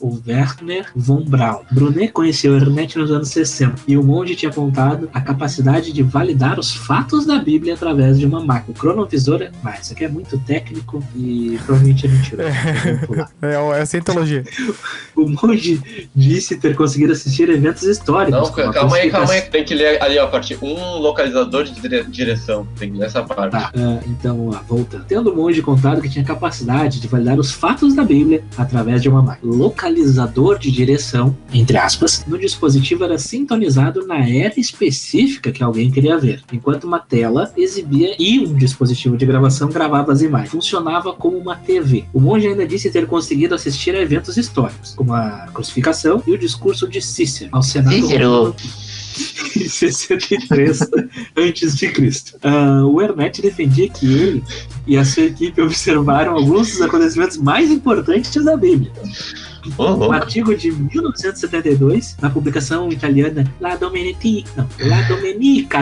C: von Braun. Brunet conheceu Hernet nos anos 60 e o monge tinha apontado a capacidade de validar os fatos da Bíblia através de uma máquina. O cronovisor, mas isso aqui é muito técnico e provavelmente é mentira.
B: É cientologia.
C: O monge disse ter conseguido assistir eventos históricos.
A: Não, calma aí. Tem que ler ali, ó, a parte 1, localizador de direção. Tem nessa parte.
C: Tá, então, voltando. Tendo o monge contado que tinha capacidade de validar os fatos da Bíblia através de uma máquina. Localizador de direção, entre aspas, no dispositivo era sintonizado na era específica que alguém queria ver, enquanto uma tela exibia e um dispositivo de gravação gravava as imagens. Funcionava como uma TV. O monge ainda disse ter conseguido assistir a eventos históricos, como a crucificação e o discurso de Cícero ao Senado romano em 63 a.C. O Hernet defendia que ele e a sua equipe observaram alguns dos acontecimentos mais importantes da Bíblia. Um artigo de 1972, na publicação italiana La Domenica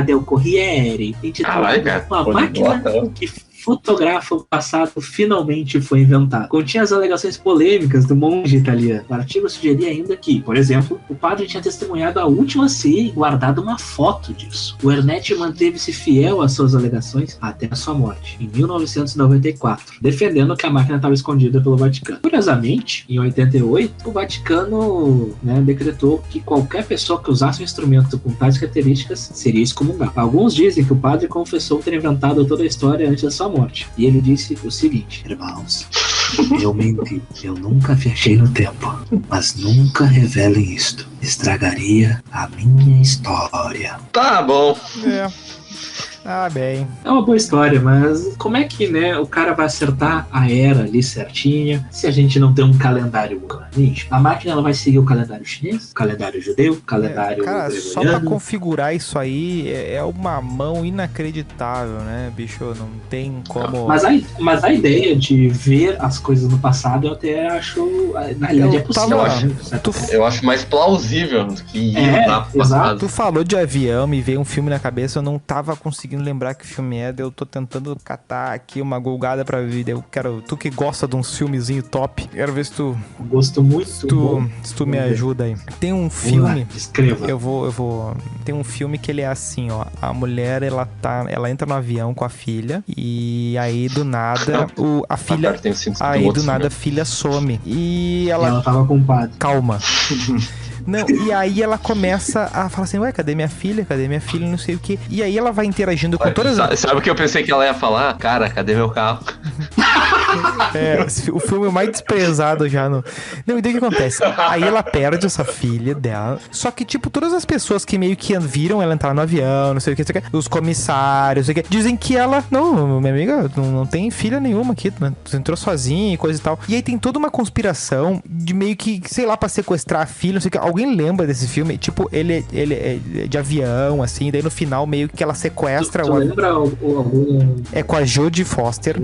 C: del Corriere, intitulado Uma máquina que fotografa o passado finalmente foi inventado. Continha as alegações polêmicas do monge italiano. O artigo sugeria ainda que, por exemplo, o padre tinha testemunhado a última ceia e guardado uma foto disso. O Hernet manteve-se fiel às suas alegações até a sua morte, em 1994, defendendo que a máquina estava escondida pelo Vaticano. Curiosamente, em 88, o Vaticano decretou que qualquer pessoa que usasse um instrumento com tais características seria excomungado. Alguns dizem que o padre confessou ter inventado toda a história antes da sua morte. E ele disse o seguinte: irmãos, eu menti, eu nunca viajei no tempo, mas nunca revelem isto, estragaria a minha história.
A: Tá bom.
B: Bem.
C: É uma boa história, mas como é que, o cara vai acertar a era ali certinha se a gente não tem um calendário clandestino? A máquina ela vai seguir o calendário chinês, o calendário judeu, o calendário
B: cara, só pra configurar isso aí é uma mão inacreditável, né, bicho? Não tem como...
C: Mas a ideia de ver as coisas no passado eu até acho, na realidade, é possível.
A: Eu acho mais plausível do que ir lá pro passado.
B: Tu falou de avião, me veio um filme na cabeça, eu não tava conseguindo lembrar que filme é, eu tô tentando catar aqui uma golgada pra vida. Eu quero, tu que gosta de uns filmezinho top, quero ver se tu...
C: Gosto muito.
B: Se tu me ajuda aí. Tem um filme...
C: Escreva.
B: Eu vou... Tem um filme que ele é assim, ó. A mulher, ela entra no avião com a filha e aí do nada a filha... Aí do nada a filha some. E ela
C: tava com o padre.
B: Calma. Não, e aí ela começa a falar assim, ué, cadê minha filha? Não sei o que. E aí ela vai interagindo com todas as...
A: Sabe o que eu pensei que ela ia falar? Cara, cadê meu carro?
B: O filme mais desprezado já no... Não, e daí o que acontece? Aí ela perde essa filha dela. Só que, tipo, todas as pessoas que meio que viram ela entrar no avião, não sei o que, os comissários, não sei o que, dizem que ela, não, minha amiga, não tem filha nenhuma aqui, né? Você entrou sozinha e coisa e tal. E aí tem toda uma conspiração de meio que, sei lá, pra sequestrar a filha, não sei o que. Alguém lembra desse filme? Tipo, ele é de avião, assim, daí no final meio que ela sequestra...
C: Tu lembra algum...
B: É com a Jodie Foster.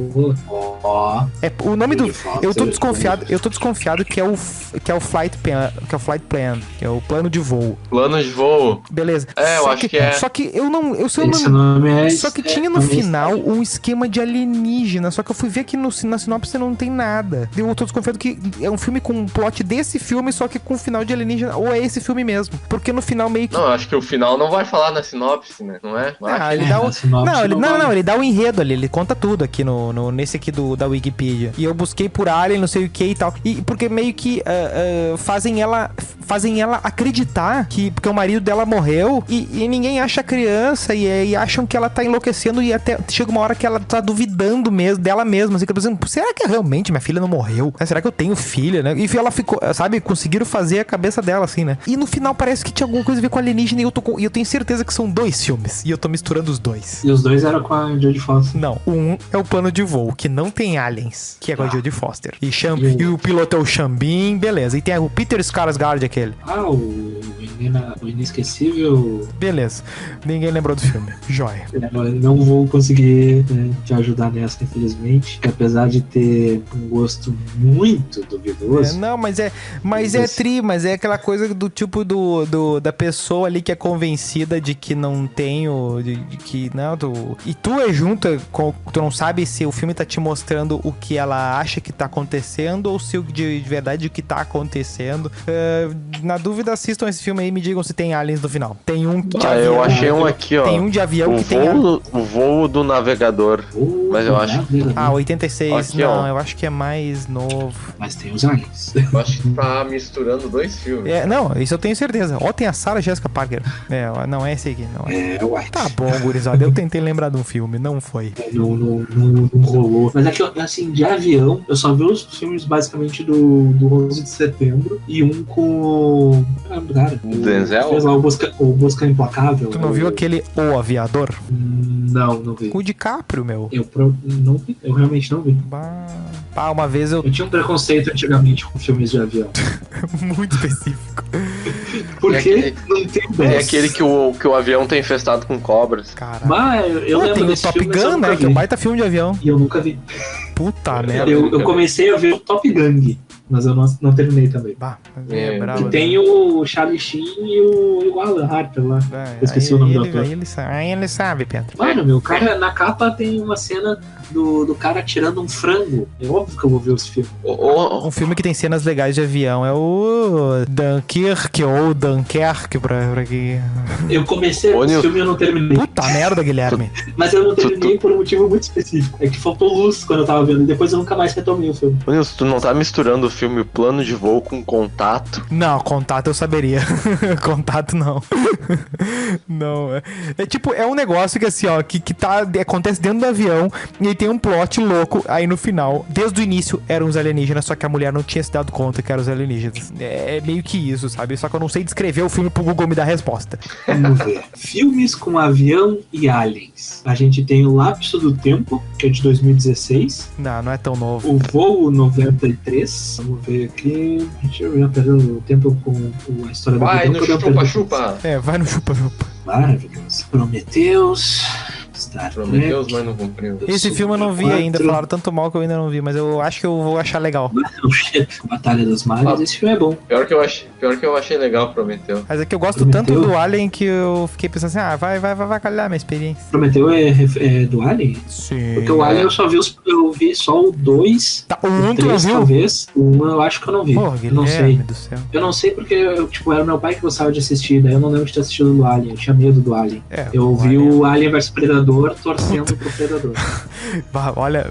B: O nome do... Eu tô desconfiado que é o Flight Plan, que é o plano de voo.
A: Plano de voo.
B: Beleza.
A: Eu acho que é.
B: Só que eu não... Só que tinha no final um esquema de alienígena, só que eu fui ver que na sinopse não tem nada. Eu tô desconfiado que é um filme com um plot desse filme, só que com final de alienígena, ou é esse filme mesmo. Porque no final meio que...
A: Não, acho que o final não vai falar na sinopse, né? Não é?
B: Ele dá o... ele dá o enredo ali, ele conta tudo aqui nesse aqui da Wikipedia. E eu busquei por Alien, não sei o que e tal. E porque meio que fazem ela acreditar que... Porque o marido dela morreu e ninguém acha a criança e acham que ela tá enlouquecendo e até chega uma hora que ela tá duvidando mesmo dela mesma. Assim, que pensando, será que realmente minha filha não morreu? Será que eu tenho filha, né? E ela ficou, sabe? Conseguiram fazer a cabeça dela, assim, né? E no final parece que tinha alguma coisa a ver com alienígena e eu tenho certeza que são 2 filmes. E eu tô misturando os 2.
C: E os 2 eram com a Jodie Foster.
B: Não, um é o plano de voo, que não tem aliens, que é com a Jodie Foster. E o piloto é o Xambin, beleza. E tem o Peter Skarsgård, aquele.
C: O inesquecível.
B: Beleza. Ninguém lembrou do filme. Joia.
C: Não vou conseguir te ajudar nessa, infelizmente. Que apesar de ter um gosto muito duvidoso.
B: Mas é aquela coisa do tipo da pessoa ali que é convencida de que não tem e tu é junto, tu não sabe se o filme tá te mostrando o que ela acha que tá acontecendo ou se de verdade o que tá acontecendo. Na dúvida, assistam esse filme aí e me digam se tem aliens no final. Tem um de avião.
A: Eu achei um aqui, ó.
B: Tem um de avião
A: o voo do navegador. Mas eu acho.
B: 86.
A: Aqui,
B: não,
A: ó.
B: eu acho que é mais novo.
C: Mas tem os aliens.
A: Eu acho que tá misturando dois filmes.
B: Não, isso eu tenho certeza. Ó, tem a Sarah Jessica Parker. Não é esse aqui, não é.
C: Uai.
B: Tá bom, gurizada. Eu tentei lembrar de um filme, não foi.
C: Não rolou. Mas é que, assim, de avião, eu só vi os filmes basicamente do 11 de setembro e um com. Cara,
A: Denzel?
C: Fez lá o Busca Implacável.
B: Tu não viu aquele O Aviador?
C: Não vi.
B: Com o DiCaprio, meu.
C: Não vi, eu realmente não vi.
B: Uma vez eu
C: tinha um preconceito antigamente com filmes de avião.
B: muito específico.
C: Porque não tem dessa.
A: É aquele que o avião tá infestado com cobras.
B: Caralho.
C: Mas eu lembro
B: tem o
C: desse
B: Top
C: filme, mas eu
B: Gun,
C: nunca
B: né? Que é
C: vi.
B: um baita filme de avião.
C: E eu nunca vi.
B: Puta merda.
C: Eu comecei a ver o Top Gang, mas eu não terminei também.
B: É bravo.
C: Que tem o Charlie Sheen e o Alan Harper lá. Eu esqueci o nome do ator.
B: Aí ele sabe, Pedro.
C: Mano, meu, cara, na capa tem uma cena do cara tirando um frango. É óbvio que eu vou ver esse filme.
B: Um filme que tem cenas legais de avião é o Dunkirk ou Dunkerque pra que...
C: Eu comecei a ver esse filme e eu não terminei.
B: Puta merda, Guilherme.
C: Mas eu não terminei por um motivo muito específico. É que faltou luz quando eu tava vendo. E depois eu nunca mais retomei o filme.
A: Ô Nilson, tu não tá misturando o filme Plano de Voo com Contato?
B: Não, Contato eu saberia. Contato não. Não. É um negócio que assim, ó, que acontece dentro do avião e aí tem um plot louco. Aí no final, desde o início, eram os alienígenas, só que a mulher não tinha se dado conta que eram os alienígenas. É meio que isso, sabe? Só que eu não sei descrever o filme pro Google me dar a resposta.
C: Vamos ver. Filmes com avião e aliens. A gente tem o Lapso do Tempo, que é de 2016.
B: Não é tão novo.
C: O Voo 93. Vamos ver aqui. Deixa eu já perder o tempo com a história do
A: Vai
C: avião.
A: no chupa-chupa.
B: Vai no chupa-chupa.
C: Maravilhoso. Prometheus.
A: Prometheus, mas não cumpriu.
B: Esse filme eu não vi ainda. Falaram tanto mal que eu ainda não vi, mas eu acho que eu vou achar legal.
C: Batalha dos Mares. Esse filme é bom.
A: Pior que eu achei legal Prometeu.
B: Mas é que eu gosto tanto do Alien que eu fiquei pensando assim, vai calhar minha experiência.
C: Prometeu é do Alien?
B: Sim.
C: Porque o Alien eu vi só o 2.
B: Tá, o 1 tu não viu?
C: Talvez. O 1 eu acho que eu não vi.
B: Porra,
C: eu não sei.
B: Do céu.
C: Eu não sei porque era meu pai que gostava de assistir, daí eu não lembro de ter assistido do Alien, eu tinha medo do Alien. Eu vi o Alien vs Predador torcendo pro Predador.
B: Olha,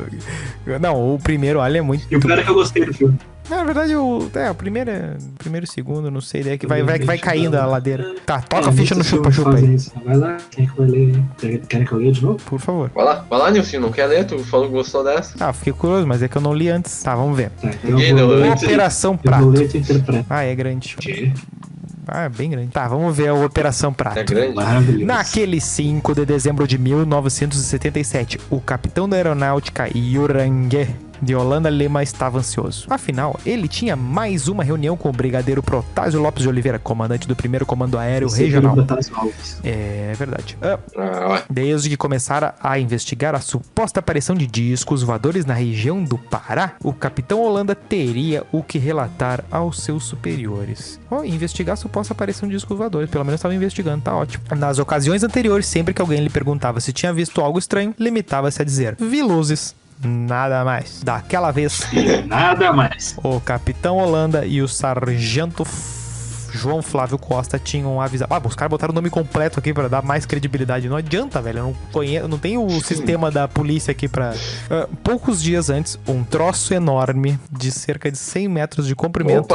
B: não, o primeiro Alien é muito...
C: E o pior é que eu gostei do filme.
B: Na verdade, o primeiro e o segundo, não sei, daí que vai caindo a ladeira. Tá, toca a ficha no chupa-chupa aí.
C: Vai lá, quem é que vai ler? Querem que eu leia de novo?
B: Por favor.
A: Vai lá, Nilson, não quer ler? Tu falou que gostou dessa?
B: Fiquei curioso, mas é que eu não li antes. Tá, vamos ver.
C: Tá, então
B: Operação Prato.
C: Eu vou ler e tu interpreta.
B: É grande. É bem grande. Tá, vamos ver a Operação Prato.
A: É grande?
C: Maravilhoso.
B: Naquele 5 de dezembro de 1977, o capitão da aeronáutica Jurangue de Holanda Lema estava ansioso. Afinal, ele tinha mais uma reunião com o brigadeiro Protásio Lopes de Oliveira, comandante do 1º Comando Aéreo Regional. É verdade. Desde que começara a investigar a suposta aparição de discos voadores na região do Pará, o capitão Holanda teria o que relatar aos seus superiores. Investigar a suposta aparição de discos voadores. Pelo menos estava investigando, tá ótimo. Nas ocasiões anteriores, sempre que alguém lhe perguntava se tinha visto algo estranho, limitava-se a dizer: vi luzes. Nada mais. Daquela vez,
C: nada mais.
B: O capitão Holanda e o sargento João Flávio Costa tinham avisado. Os caras botaram o nome completo aqui pra dar mais credibilidade. Não adianta, velho. Eu não tenho o sistema da polícia aqui pra... poucos dias antes, um troço enorme de cerca de 100 metros de comprimento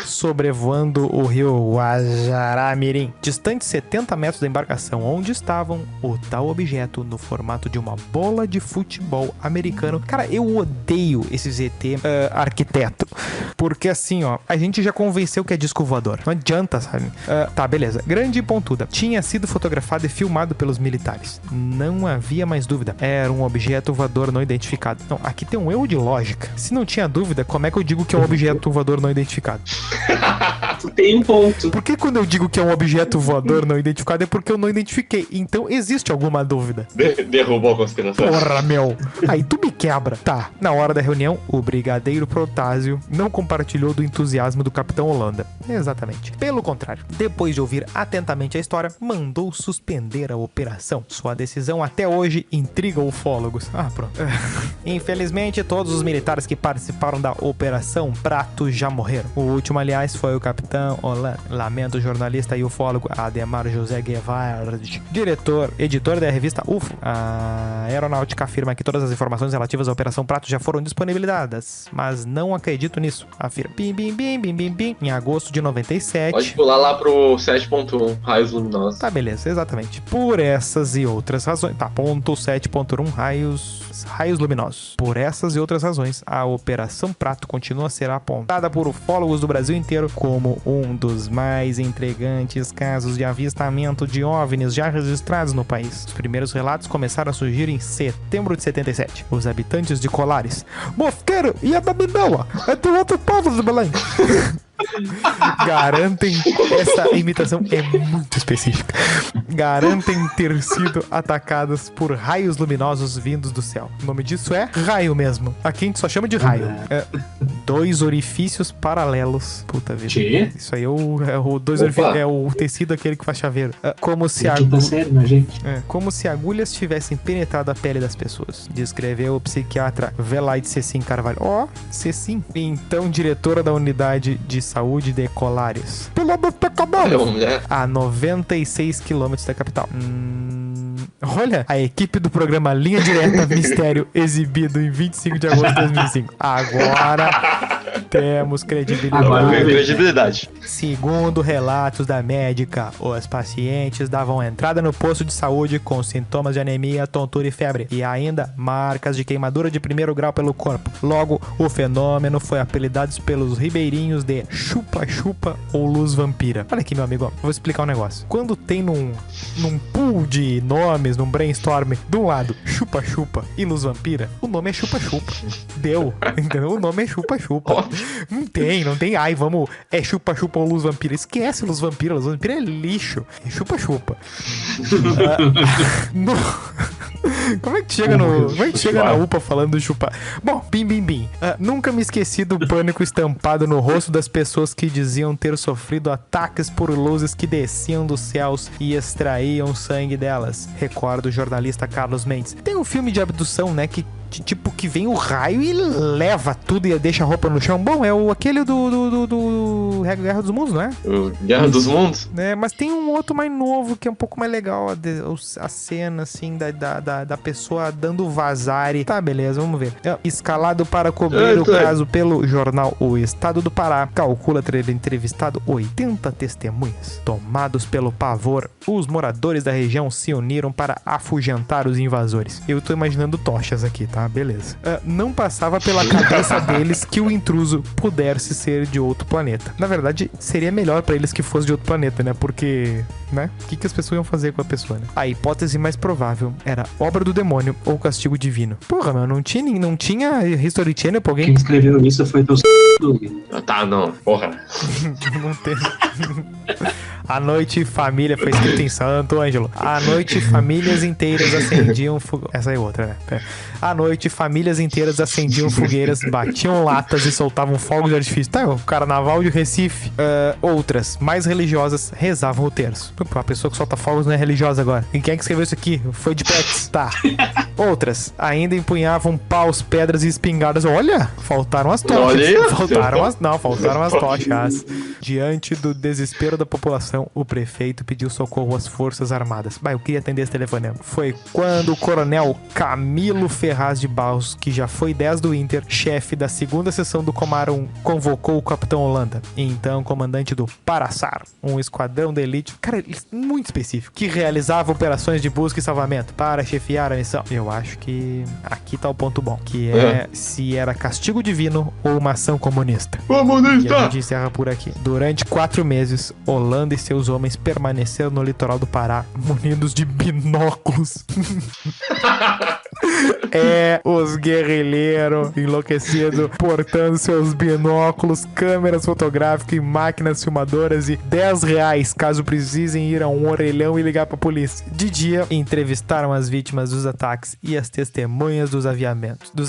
B: sobrevoando o rio Guajará-Mirim, distante 70 metros da embarcação, onde estavam o tal objeto no formato de uma bola de futebol americano. Cara, eu odeio esse ZT arquiteto, porque assim, ó, a gente já convenceu que é disco voador. Não adianta, sabe? Tá, beleza. Grande e pontuda. Tinha sido fotografado e filmado pelos militares. Não havia mais dúvida. Era um objeto voador não identificado. Não, aqui tem um erro de lógica. Se não tinha dúvida, como é que eu digo que é um objeto voador não identificado?
C: Tu tem um ponto.
B: Por que quando eu digo que é um objeto voador não identificado é porque eu não identifiquei? Então existe alguma dúvida.
A: Derrubou a conspiração.
B: Porra, meu. Aí tu me quebra. Tá, na hora da reunião, o brigadeiro Protásio não compartilhou do entusiasmo do Capitão Holanda. Exatamente. Pelo contrário, depois de ouvir atentamente a história, mandou suspender a operação. Sua decisão até hoje intriga ufólogos. Pronto. Infelizmente, todos os militares que participaram da Operação Prato já morreram. O último, aliás, foi o Capitão Holanda. Lamento o jornalista e ufólogo Ademar José Guevara, editor da revista UFO. A aeronáutica afirma que todas as informações relativas à Operação Prato já foram disponibilizadas, mas não acredito nisso, afirma. Em agosto de 97.
A: Pode pular lá pro 7.1, raios luminosos.
B: Tá, beleza, exatamente. Por essas e outras razões. Tá, ponto 7.1, raios luminosos. Por essas e outras razões, a Operação Prato continua a ser apontada por ufólogos do Brasil inteiro como um dos mais intrigantes casos de avistamento de OVNIs já registrados no país. Os primeiros relatos começaram a surgir em setembro de 77. Os habitantes de Colares, Mosqueiro e Adabinoa, entre outros povos de Belém, garantem, essa imitação é muito específica, garantem ter sido atacadas por raios luminosos vindos do céu. O nome disso é raio mesmo. Aqui a gente só chama de raio. Dois orifícios paralelos. Puta vida.
C: Que?
B: Isso aí é o dois orifícios, é o tecido aquele que faz chaveiro. Como se como se agulhas tivessem penetrado a pele das pessoas. Descreveu o psiquiatra Velaide Cecim Carvalho. Cecim. Então diretora da unidade de saúde de Colares. A 96 quilômetros da capital. Olha, a equipe do programa Linha Direta Mistério, exibido em 25 de agosto de 2005. Agora temos credibilidade. Segundo relatos da médica, os pacientes davam entrada no posto de saúde com sintomas de anemia, tontura e febre, e ainda marcas de queimadura de primeiro grau pelo corpo. Logo, o fenômeno foi apelidado pelos ribeirinhos de chupa-chupa ou luz vampira. Olha aqui, meu amigo, vou explicar um negócio. Quando tem num pool de nomes, num brainstorm, de um lado, chupa-chupa e luz vampira, o nome é chupa-chupa. Deu, entendeu? O nome é chupa-chupa. Não tem. Ai, vamos, é chupa-chupa ou luz vampira. Esquece luz vampira é lixo. É chupa-chupa. Como é que chega na UPA falando de chupar? Bom, bim. Nunca me esqueci do pânico estampado no rosto das pessoas que diziam ter sofrido ataques por luzes que desciam dos céus e extraíam sangue delas. Recorda o jornalista Carlos Mendes. Tem um filme de abdução, né, que vem o raio e leva tudo e deixa a roupa no chão. Bom, é aquele do Guerra dos Mundos, não é?
A: O Guerra dos Mundos?
B: Mas tem um outro mais novo que é um pouco mais legal, a cena, assim, da pessoa dando vazar e... Tá, beleza, vamos ver. Escalado para cobrir o caso pelo jornal O Estado do Pará, calcula ter entrevistado 80 testemunhas. Tomados pelo pavor, os moradores da região se uniram para afugentar os invasores. Eu tô imaginando tochas aqui, tá? Beleza. Não passava pela cabeça deles que o intruso pudesse ser de outro planeta. Na verdade, seria melhor pra eles que fosse de outro planeta, né? Porque, né? O que as pessoas iam fazer com a pessoa, né? A hipótese mais provável era obra do demônio ou castigo divino. Porra, meu, não tinha History Channel pra alguém...
C: Quem escreveu isso foi teu
A: Tá, não. Porra.
B: Não tem... À noite, família... Foi escrito em Santo Ângelo. À noite, famílias inteiras acendiam... Essa é outra, né? À noite, famílias inteiras acendiam fogueiras, batiam latas e soltavam fogos de artifício. Tá, o carnaval de Recife. Outras, mais religiosas, rezavam o terço. Uma pessoa que solta fogos não é religiosa agora. E quem é que escreveu isso aqui? Foi de Pets. Tá. Outras, ainda empunhavam paus, pedras e espingardas. Olha, faltaram as tochas. Faltaram as tochas. Diante do desespero da população, operação, o prefeito pediu socorro às Forças Armadas. Bah, eu queria atender esse telefonema. Foi quando o coronel Camilo Ferraz de Barros, que já foi 10 do Inter, chefe da segunda seção do Comar 1, convocou o Capitão Holanda, então comandante do Paraçar, um esquadrão de elite, cara, muito específico, que realizava operações de busca e salvamento para chefiar a missão. Eu acho que aqui tá o ponto bom, que é se era castigo divino ou uma ação comunista. E a gente encerra por aqui. Durante 4 meses, Holanda e seus homens permaneceram no litoral do Pará, munidos de binóculos. Os guerrilheiros enlouquecidos, portando seus binóculos, câmeras fotográficas e máquinas filmadoras e R$10 caso precisem ir a um orelhão e ligar pra polícia. De dia, entrevistaram as vítimas dos ataques e as testemunhas dos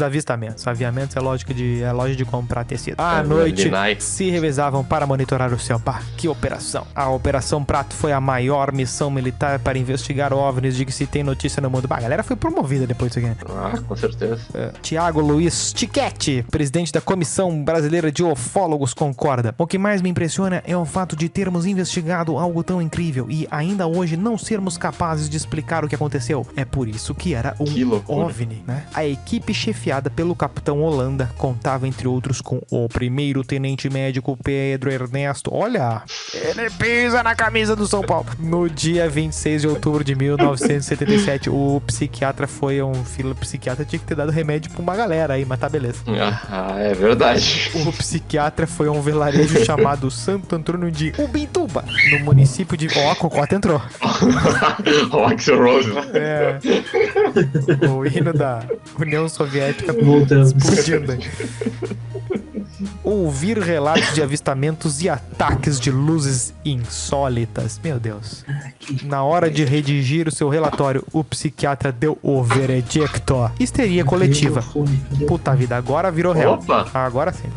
B: avistamentos. Aviamentos é loja de comprar tecido. À noite, se revezavam para monitorar o céu. Bah, que operação! A Operação Prato foi a maior missão militar para investigar OVNIs de que se tem notícia no mundo. Bah, a galera foi promovida depois disso aqui.
A: Ah, com certeza.
B: Tiago Luiz Tiquete, presidente da Comissão Brasileira de Ufólogos, concorda. O que mais me impressiona é o fato de termos investigado algo tão incrível e ainda hoje não sermos capazes de explicar o que aconteceu. É por isso que era um OVNI, né? A equipe chefiada pelo Capitão Holanda contava, entre outros, com o primeiro tenente médico Pedro Ernesto. Olha, ele pisa na camisa do São Paulo. No dia 26 de outubro de 1977, o psiquiatra foi psiquiatra tinha que ter dado remédio pra uma galera aí, mas tá beleza.
A: É verdade.
B: O psiquiatra foi a um vilarejo chamado Santo Antônio de Ubituba, no município de... Ó, a Cocota entrou.
A: O Axl Rose.
B: O hino da União Soviética explodindo. Ouvir relatos de avistamentos e ataques de luzes insólitas. Meu Deus. Na hora de redigir o seu relatório, o psiquiatra deu o veredicto. Histeria coletiva. Puta vida, agora virou real.
A: Opa!
B: Agora sim.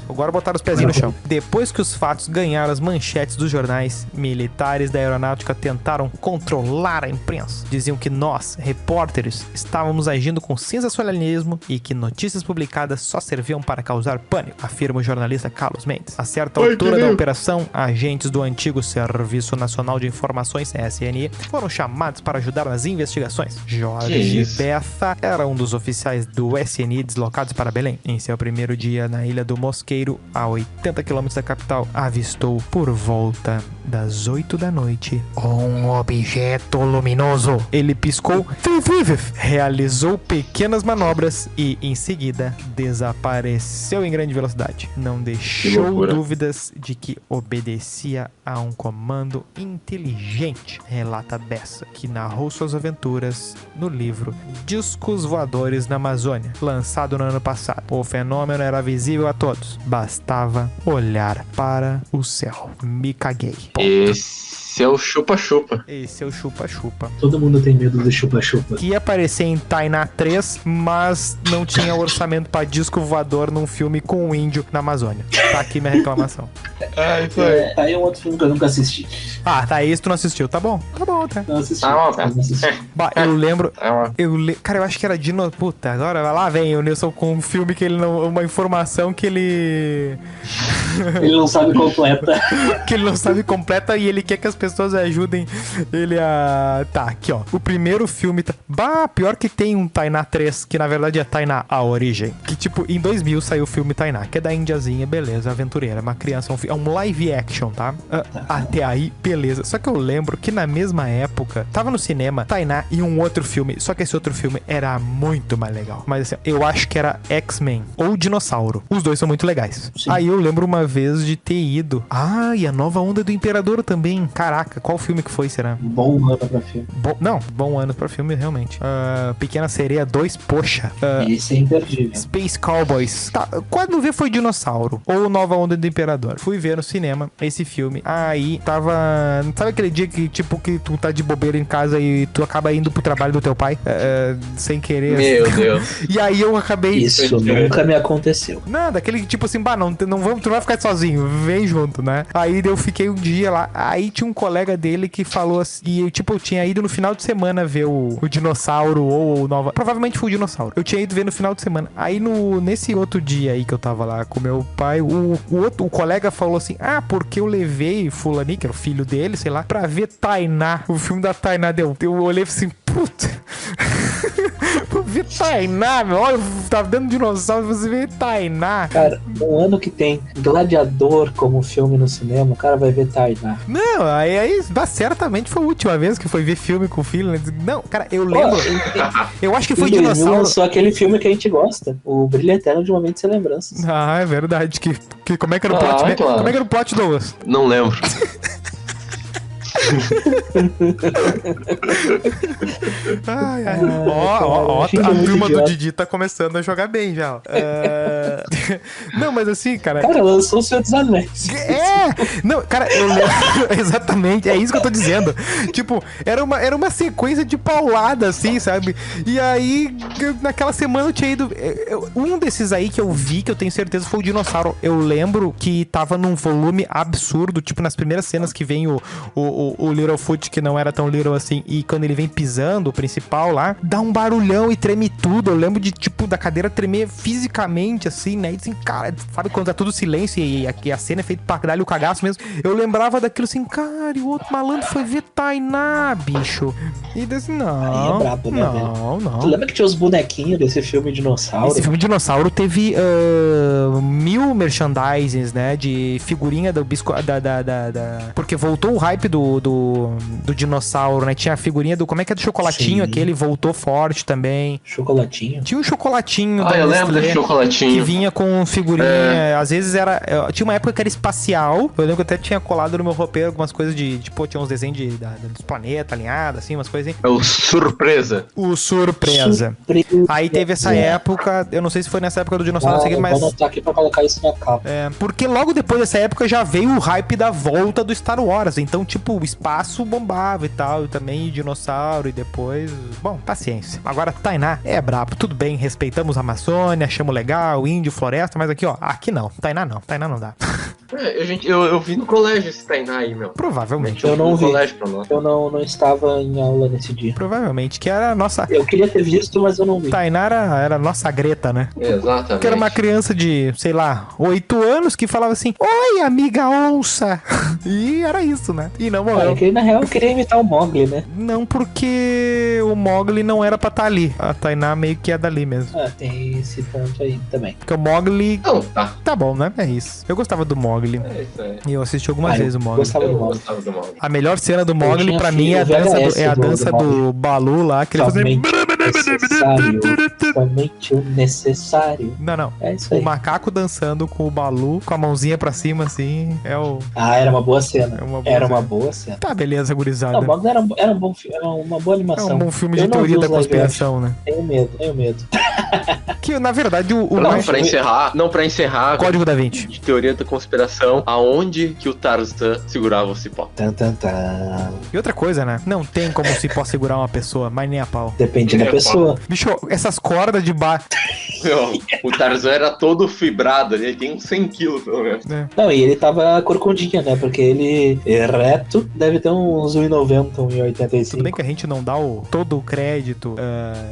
B: Agora botaram os pezinhos no chão. Depois que os fatos ganharam as manchetes dos jornais, militares da aeronáutica tentaram controlar a imprensa. Diziam que nós, repórteres, estávamos agindo com sensacionalismo e que notícias publicadas só serviam para causar pânico, afirma o jornalista Carlos Mendes. A certa altura da operação, agentes do antigo Serviço Nacional de Informações, SNI, foram chamados para ajudar nas investigações. Jorge Bessa era um dos oficiais do SNI deslocados para Belém. Em seu primeiro dia na Ilha do Mosqueiro, a 80 km da capital, avistou por volta das 8 da noite um objeto luminoso. Ele piscou, realizou pequenas manobras e, em seguida, desapareceu em grande velocidade. Não deixou dúvidas de que obedecia a um comando inteligente, relata Bessa, que narrou suas aventuras no livro Discos Voadores na Amazônia, lançado no ano passado. O fenômeno era visível a todos. Bastava olhar para o céu. Me caguei.
A: Esse é o chupa-chupa.
B: Esse é o chupa-chupa.
C: Todo mundo tem medo do chupa-chupa.
B: Que ia aparecer em Tainá 3, mas não tinha orçamento pra disco voador num filme com um índio na Amazônia. Tá aqui minha reclamação.
A: Isso aí.
C: Tá aí um outro filme que eu nunca assisti.
B: Ah, tá, esse tu não assistiu. Tá bom, tá.
C: Não assisti.
A: Não assisti.
B: Bah, eu lembro... Cara, eu acho que era Puta, agora lá vem o Nilson com um filme que ele não... Uma informação que ele...
C: Ele não sabe completa.
B: Que ele não sabe completa e ele quer que as pessoas ajudem ele a... Tá, aqui ó. O primeiro filme... pior que tem um Tainá 3, que na verdade é Tainá A Origem. Que tipo, em 2000 saiu o filme Tainá, que é da Indiazinha, beleza, aventureira. Uma criança, é um live action, tá? Até aí, beleza. Só que eu lembro que na mesma época, tava no cinema Tainá e um outro filme. Só que esse outro filme era muito mais legal. Mas assim, eu acho que era X-Men ou Dinossauro. Os dois são muito legais. Sim. Aí eu lembro uma vez de ter ido. E a Nova Onda do Imperador também. Caraca, qual filme que foi, será?
C: Bom ano pra filme.
B: Bom ano pra filme, realmente. Pequena Sereia 2, poxa.
C: Esse é imperdível.
B: Space Cowboys. Tá, quando ver foi Dinossauro. Ou Nova Onda do Imperador. Fui ver no cinema esse filme. Aí tava... Sabe aquele dia que tipo que tu tá de bobeira em casa e tu acaba indo pro trabalho do teu pai? Sem querer.
A: Meu Deus.
B: E aí eu acabei...
C: Isso nunca me aconteceu.
B: Não, daquele tipo assim, tu não vai ficar ficar sozinho, vem junto, né? Aí eu fiquei um dia lá, aí tinha um colega dele que falou assim, e tipo, eu tinha ido no final de semana ver o dinossauro ou o Nova... Provavelmente foi o dinossauro. Eu tinha ido ver no final de semana. Aí nesse outro dia aí que eu tava lá com meu pai, o colega falou assim, porque eu levei Fulani, que era o filho dele, sei lá, pra ver Tainá, o filme da Tainá. Eu olhei assim, puta... Vê Tainá, meu. Olha, tava dando dinossauro, você vê Tainá.
C: Cara, no ano que tem Gladiador como filme no cinema, o cara vai ver Tainá.
B: Não, aí certamente foi a última vez que foi ver filme com o filho, né? Não, cara, eu lembro. Eu acho que foi dinossauro.
C: Só aquele filme que a gente gosta, o Brilho Eterno de Momentos Sem Lembranças.
B: Ah, é verdade. Como é que era o plot?
A: Claro.
B: Como é que era o plot, Douglas?
A: Não lembro.
B: Ó, a turma do Didi tá começando a jogar bem já. Não, mas assim, cara.
C: Cara, lançou o Senhor dos Anéis.
B: Não, cara, eu lembro. Exatamente, é isso que eu tô dizendo. Tipo, era uma sequência de paulada, assim, sabe? E aí, naquela semana eu tinha ido. Um desses aí que eu vi, que eu tenho certeza, foi o Dinossauro. Eu lembro que tava num volume absurdo, tipo, nas primeiras cenas que vem o Littlefoot, que não era tão Little assim, e quando ele vem pisando, o principal lá, dá um barulhão e treme tudo. Eu lembro de, tipo, da cadeira tremer fisicamente, assim, né? E assim, cara, sabe quando tá tudo silêncio e a cena é feita pra dar o cagaço mesmo? Eu lembrava daquilo assim, cara, e o outro malandro foi ver Tainá, bicho. E desse, não.
C: Aí é brabo, né,
B: não.
C: Tu lembra que tinha os bonequinhos desse filme Dinossauro?
B: Esse filme Dinossauro teve 1000 merchandisings, né? De figurinha do biscoito. Porque voltou o hype do dinossauro, né? Tinha a figurinha do... Como é que é do chocolatinho?
C: Sim.
B: Aquele voltou forte também.
C: Chocolatinho?
B: Tinha um chocolatinho
A: eu lembro desse chocolatinho.
B: que vinha com figurinha. Às vezes era... Tinha uma época que era espacial. Eu lembro que eu até tinha colado no meu roupeiro algumas coisas de... Tipo, tinha uns desenhos dos planetas alinhados, assim, umas coisas assim.
A: É o Surpresa.
B: O Surpresa. Aí teve essa época... Eu não sei se foi nessa época do dinossauro, não sei o que, mas...
C: Vou anotar aqui pra colocar isso na capa.
B: Porque logo depois dessa época já veio o hype da volta do Star Wars. Então, tipo, o espaço bombava e tal, e também dinossauro, e depois... Bom, paciência. Agora, Tainá é brabo, tudo bem, respeitamos a Amazônia, achamos legal, índio, floresta, mas aqui, ó, aqui não. Tainá não dá.
A: Eu vi no colégio esse Tainá aí, meu.
B: Provavelmente.
C: Eu não vi.
A: Colégio pra nós.
C: Eu não estava em aula nesse dia.
B: Provavelmente, que era a nossa...
C: Eu queria ter visto, mas eu não vi.
B: Tainá era a nossa Greta, né?
A: Exatamente.
B: Que era uma criança de, sei lá, 8 anos que falava assim, oi, amiga onça. E era isso, né? E não morreu.
C: É que na real eu queria imitar o Mowgli, né?
B: Não, porque o Mowgli não era pra estar ali. A Tainá meio que é dali mesmo.
C: Tem esse ponto aí também.
B: Porque o Mowgli...
A: Não, tá.
B: Tá bom, né? É isso. Eu gostava do Mowgli.
A: É isso aí.
B: E eu assisti algumas vezes o Mowgli.
C: Gostava do
A: Eu
C: Mowgli.
A: gostava do Mowgli.
B: A melhor cena do Mowgli pra mim é a dança do Balu lá, que ele fazia...
C: Somente o necessário.
B: Não.
C: É isso aí.
B: O macaco dançando com o Balu, com a mãozinha pra cima, assim, é o...
C: Era uma boa cena.
B: Era
C: uma boa cena.
B: Tá, beleza, gurizada.
C: Não, o Mowgli era um bom filme, era uma boa animação.
B: É um bom filme de teoria da conspiração, né?
C: Tenho medo.
B: Que, na verdade, o
A: Não,
B: mais...
A: pra encerrar...
B: Código da Vinci.
A: De teoria da conspiração, aonde que o Tarzan segurava o cipó?
B: E outra coisa, né? Não tem como o cipó segurar uma pessoa, mas nem a pau.
C: Depende da pessoa.
B: Bicho, essas cordas de bar...
A: O Tarzan era todo fibrado, ele tem uns 100 quilos, pelo menos.
C: Não, e ele tava corcundinha, né? Porque ele, reto, deve ter uns 1,90, 1,85.
B: Tudo bem que a gente não dá todo o crédito,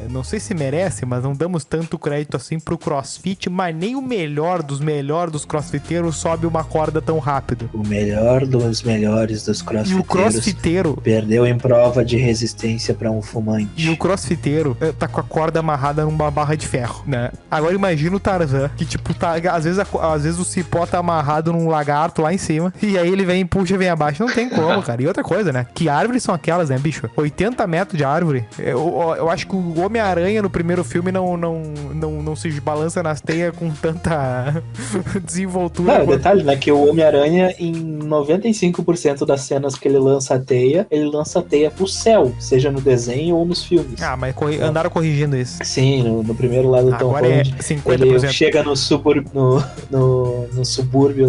B: não sei se merece, mas não damos tanto crédito assim pro CrossFit, mas nem o melhor dos crossfiteiros sobe uma corda tão rápido.
C: O melhor dos melhores dos crossfiteiros.
B: E o crossfiteiro
C: perdeu em prova de resistência pra um fumante.
B: E o crossfiteiro tá com a corda amarrada numa barra de ferro, né? Agora imagina o Tarzan, que tipo, tá, às vezes o cipó tá amarrado num lagarto lá em cima, e aí ele vem e puxa e vem abaixo. Não tem como, cara. E outra coisa, né? Que árvores são aquelas, né, bicho? 80 metros de árvore. Eu acho que o Homem-Aranha no primeiro filme não se balança nas teias com tanta desenvoltura.
C: Não, o detalhe, né? Que o Homem-Aranha, em 95% das cenas que ele lança a teia pro céu, seja no desenho ou nos filmes.
B: Ah, mas andaram corrigindo isso.
C: Sim, no primeiro lado do Tom
B: Agora
C: onde
B: 50%.
C: ele chega no subúrbio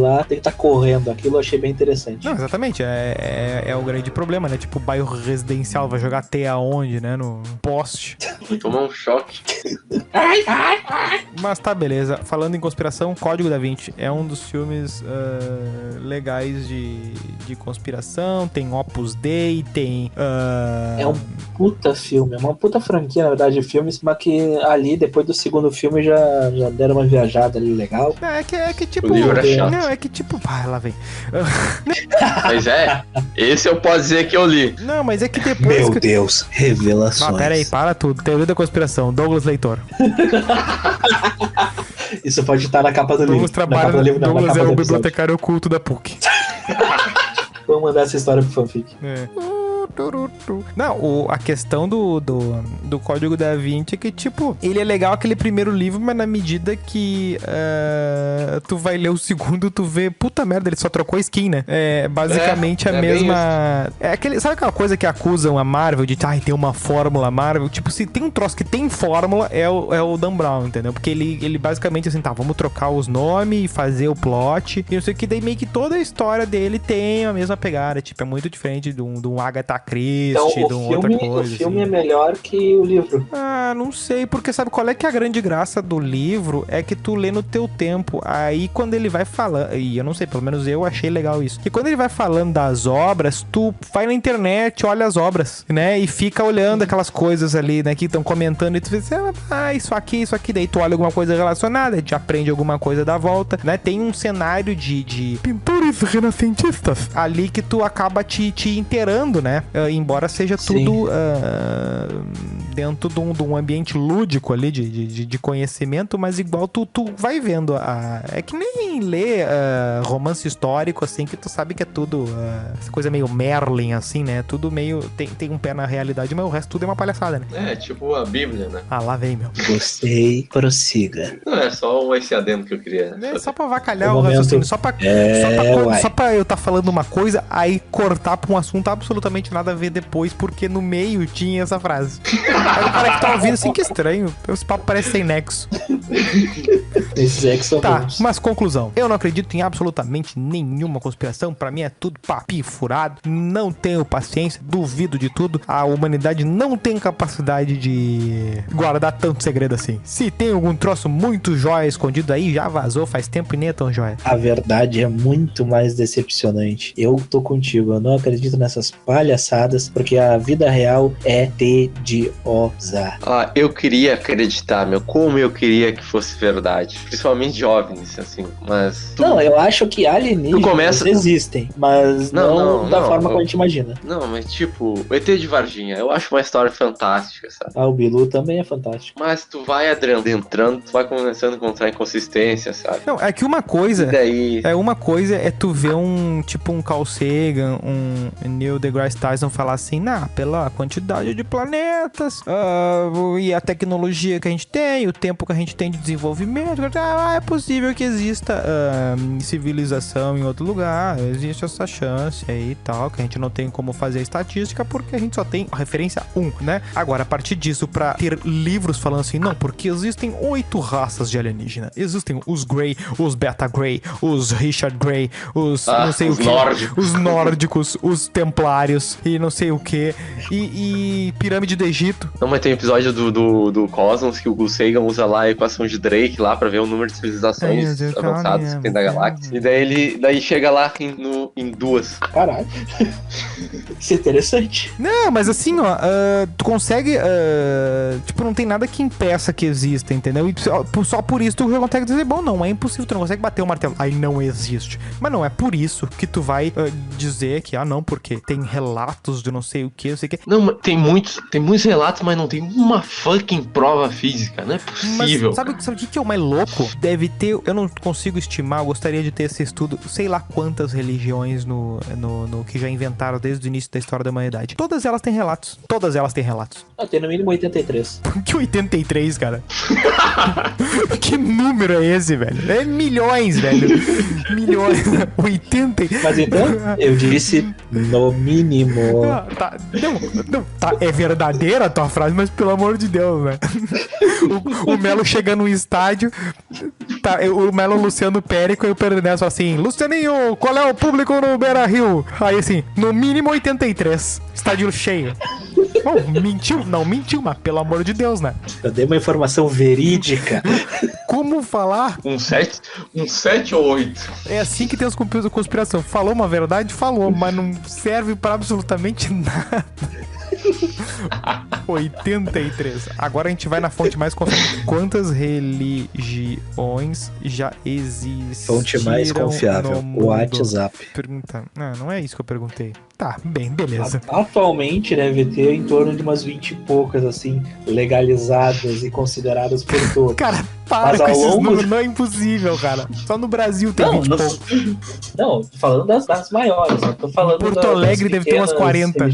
C: lá, tem que estar correndo. Aquilo eu achei bem interessante.
B: Não, exatamente. É o grande problema, né? Tipo, o bairro residencial vai jogar T aonde, né? No poste.
A: Tomar um choque.
B: Mas tá, beleza. Falando em conspiração, Código da Vinci é um dos filmes legais de conspiração. Tem Opus Dei, tem...
C: É um puta filme, é uma puta franquia, na verdade, de filmes, mas que ali, depois do segundo filme, já deram uma viajada ali legal.
B: É que tipo...
A: O livro é chato.
B: Não, é que tipo... Ah, lá vem.
A: Mas esse eu posso dizer que eu li.
B: Não, mas é que depois...
C: Meu Deus, revelações.
B: Ah, pera aí, para tudo. Teoria da conspiração. Douglas Leitor.
C: Isso pode estar na capa do livro.
B: Douglas é o bibliotecário oculto da PUC.
C: Vamos mandar essa história pro fanfic.
B: Não, a questão do Código da Vinci é que, tipo, ele é legal aquele primeiro livro, mas na medida que tu vai ler o segundo, tu vê, puta merda, ele só trocou a skin, né? É basicamente a mesma... Sabe aquela coisa que acusam a Marvel de, tem uma fórmula Marvel? Tipo, se tem um troço que tem fórmula, é o Dan Brown, entendeu? Porque ele basicamente, assim, vamos trocar os nomes e fazer o plot, e não sei o que, daí meio que toda a história dele tem a mesma pegada, tipo, é muito diferente de um Agatha Christie,
C: então,
B: de outra coisa.
C: O filme
B: assim.
C: é melhor que o livro.
B: Ah, não sei, porque sabe qual é que é a grande graça do livro? É que tu lê no teu tempo. Aí quando ele vai falando, e eu não sei, pelo menos eu achei legal isso, que quando ele vai falando das obras, tu vai na internet, olha as obras, né? E fica olhando aquelas coisas ali, né? Que estão comentando e tu vê, isso aqui, daí tu olha alguma coisa relacionada, te aprende alguma coisa da volta, né? Tem um cenário de pintores renascentistas ali que tu acaba te inteirando, né? Embora seja tudo dentro de um ambiente lúdico ali de conhecimento, mas igual tu vai vendo. É que nem ler romance histórico, assim, que tu sabe que é tudo essa coisa meio Merlin, assim, né? Tudo meio... Tem um pé na realidade, mas o resto tudo é uma palhaçada, né?
A: É, tipo a Bíblia, né?
B: Ah, lá vem, meu.
C: Gostei, prossiga.
A: Não, é só esse adendo que eu queria.
B: É só pra avacalhar o raciocínio, só pra eu estar falando uma coisa, aí cortar pra um assunto absolutamente nada a ver depois, porque no meio tinha essa frase. Aí o cara que tá ouvindo assim, que estranho. Esse papo parece sem nexo.
C: Esses é que são bons.
B: Mas conclusão. Eu não acredito em absolutamente nenhuma conspiração. Pra mim é tudo papi furado. Não tenho paciência. Duvido de tudo. A humanidade não tem capacidade de guardar tanto segredo assim. Se tem algum troço muito jóia escondido aí, já vazou faz tempo e nem é tão jóia.
C: A verdade é muito mais decepcionante. Eu tô contigo. Eu não acredito nessas palhaçadas, porque a vida real é tediosa.
A: Eu queria acreditar, como eu queria que fosse verdade. Principalmente jovens, assim, mas...
C: Não, eu acho que alienígenas existem, mas não da forma como a gente imagina.
A: Não, mas tipo, o ET de Varginha, eu acho uma história fantástica, sabe?
C: O Bilu também é fantástico.
A: Mas tu vai adentrando, tu vai começando a encontrar inconsistência, sabe?
B: Não, é que uma coisa...
A: daí...
B: Uma coisa é tu ver um Carl Sagan, um Neil deGrasse Tyson falar assim, pela quantidade de planetas e a tecnologia que a gente tem, o tempo que a gente tem de desenvolvimento, é possível que exista civilização em outro lugar, existe essa chance aí e tal, que a gente não tem como fazer estatística porque a gente só tem a referência 1, né? Agora, a partir disso, pra ter livros falando assim, não, porque existem 8 raças de alienígena, existem os Grey, os Beta Grey, os Richard Grey, os não sei o que, os nórdicos, os templários e não sei o que, e pirâmide do Egito.
A: Não, mas tem um episódio do Cosmos que o Gus Sagan usa lá a equação de Drake lá pra ver o número de civilizações avançadas que tem da galáxia. E daí chega lá em 2.
C: Caralho. Isso é interessante.
B: Não, mas assim, tu consegue... não tem nada que impeça que exista, entendeu? E só por isso tu já consegue dizer, bom, não, é impossível, tu não consegue bater o martelo. Aí não existe. Mas não é por isso que tu vai dizer que, não, porque tem relatos de não sei o que, não sei o que.
A: Não, tem muitos relatos, mas não tem uma fucking prova física, não é possível.
B: Mas sabe o que é o mais louco? Deve ter, eu não consigo estimar, eu gostaria de ter esse estudo, sei lá quantas religiões no que já inventaram desde o início da história da humanidade. Todas elas têm relatos.
C: Tem no mínimo 83.
B: Que 83, cara? Que número é esse, velho? É milhões, velho. Milhões. 80.
C: Mas então, eu disse no mínimo.
B: Não, é verdadeira a tua frase, mas pelo amor de Deus, né? O Melo chega num estádio, tá, o Melo Luciano Périco e o Pedro Neto assim, Lucianinho, qual é o público no Beira-Rio? Aí assim, no mínimo 83, estádio cheio. Bom, mentiu? Não mentiu, mas pelo amor de Deus, né?
C: Eu dei uma informação verídica.
B: Como falar?
A: Um 7 ou 8.
B: É assim que tem as conspiração. Falou uma verdade? Falou, mas não serve pra absolutamente nada. 83. Agora a gente vai na fonte mais confiável. Quantas religiões já existiram?
C: Fonte mais confiável, o WhatsApp.
B: Pergunta. Não é isso que eu perguntei. Tá, bem, beleza.
C: Atualmente deve ter em torno de umas 20 e poucas, assim, legalizadas e consideradas por todos.
B: Cara, para com esses números, não é impossível, cara. Só no Brasil tem 20 e poucos.
C: Não, tô falando das maiores, eu tô falando
B: Porto Alegre deve ter umas 40.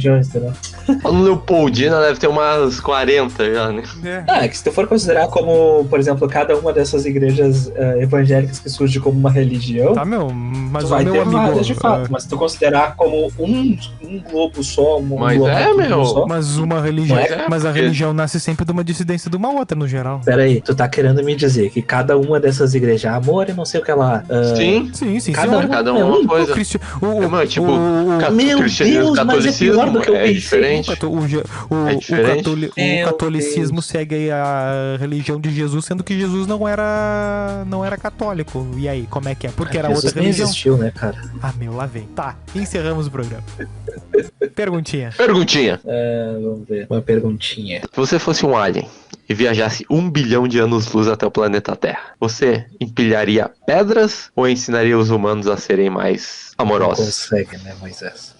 A: No Leopoldina deve ter umas 40 já, né?
C: É que se tu for considerar como, por exemplo, cada uma dessas igrejas evangélicas que surge como uma religião,
B: tá, mas
C: tu vai
B: meu
C: ter
B: amigo,
C: várias de fato, mas se tu considerar como um globo só,
A: mas globo
B: só, mas uma religião, mas a
A: porque...
B: religião nasce sempre de uma dissidência de uma outra, no geral.
C: Pera aí, tu tá querendo me dizer que cada uma dessas igrejas, amor e não sei o que lá...
A: Sim, cada uma uma coisa.
C: Meu Deus, mas é pior do que eu pensei.
A: Diferente.
B: O catolicismo segue a religião de Jesus, sendo que Jesus não era católico. E aí, como é que é? Porque era
C: Jesus
B: outra religião.
C: Existiu, né, cara?
B: Ah, lá vem. Tá, encerramos o programa. Perguntinha.
C: Vamos ver. Uma perguntinha.
A: Se você fosse um alien e viajasse 1 bilhão de anos-luz até o planeta Terra, você empilharia pedras ou ensinaria os humanos a serem mais amorosos?
C: Não consegue, né, Moisés?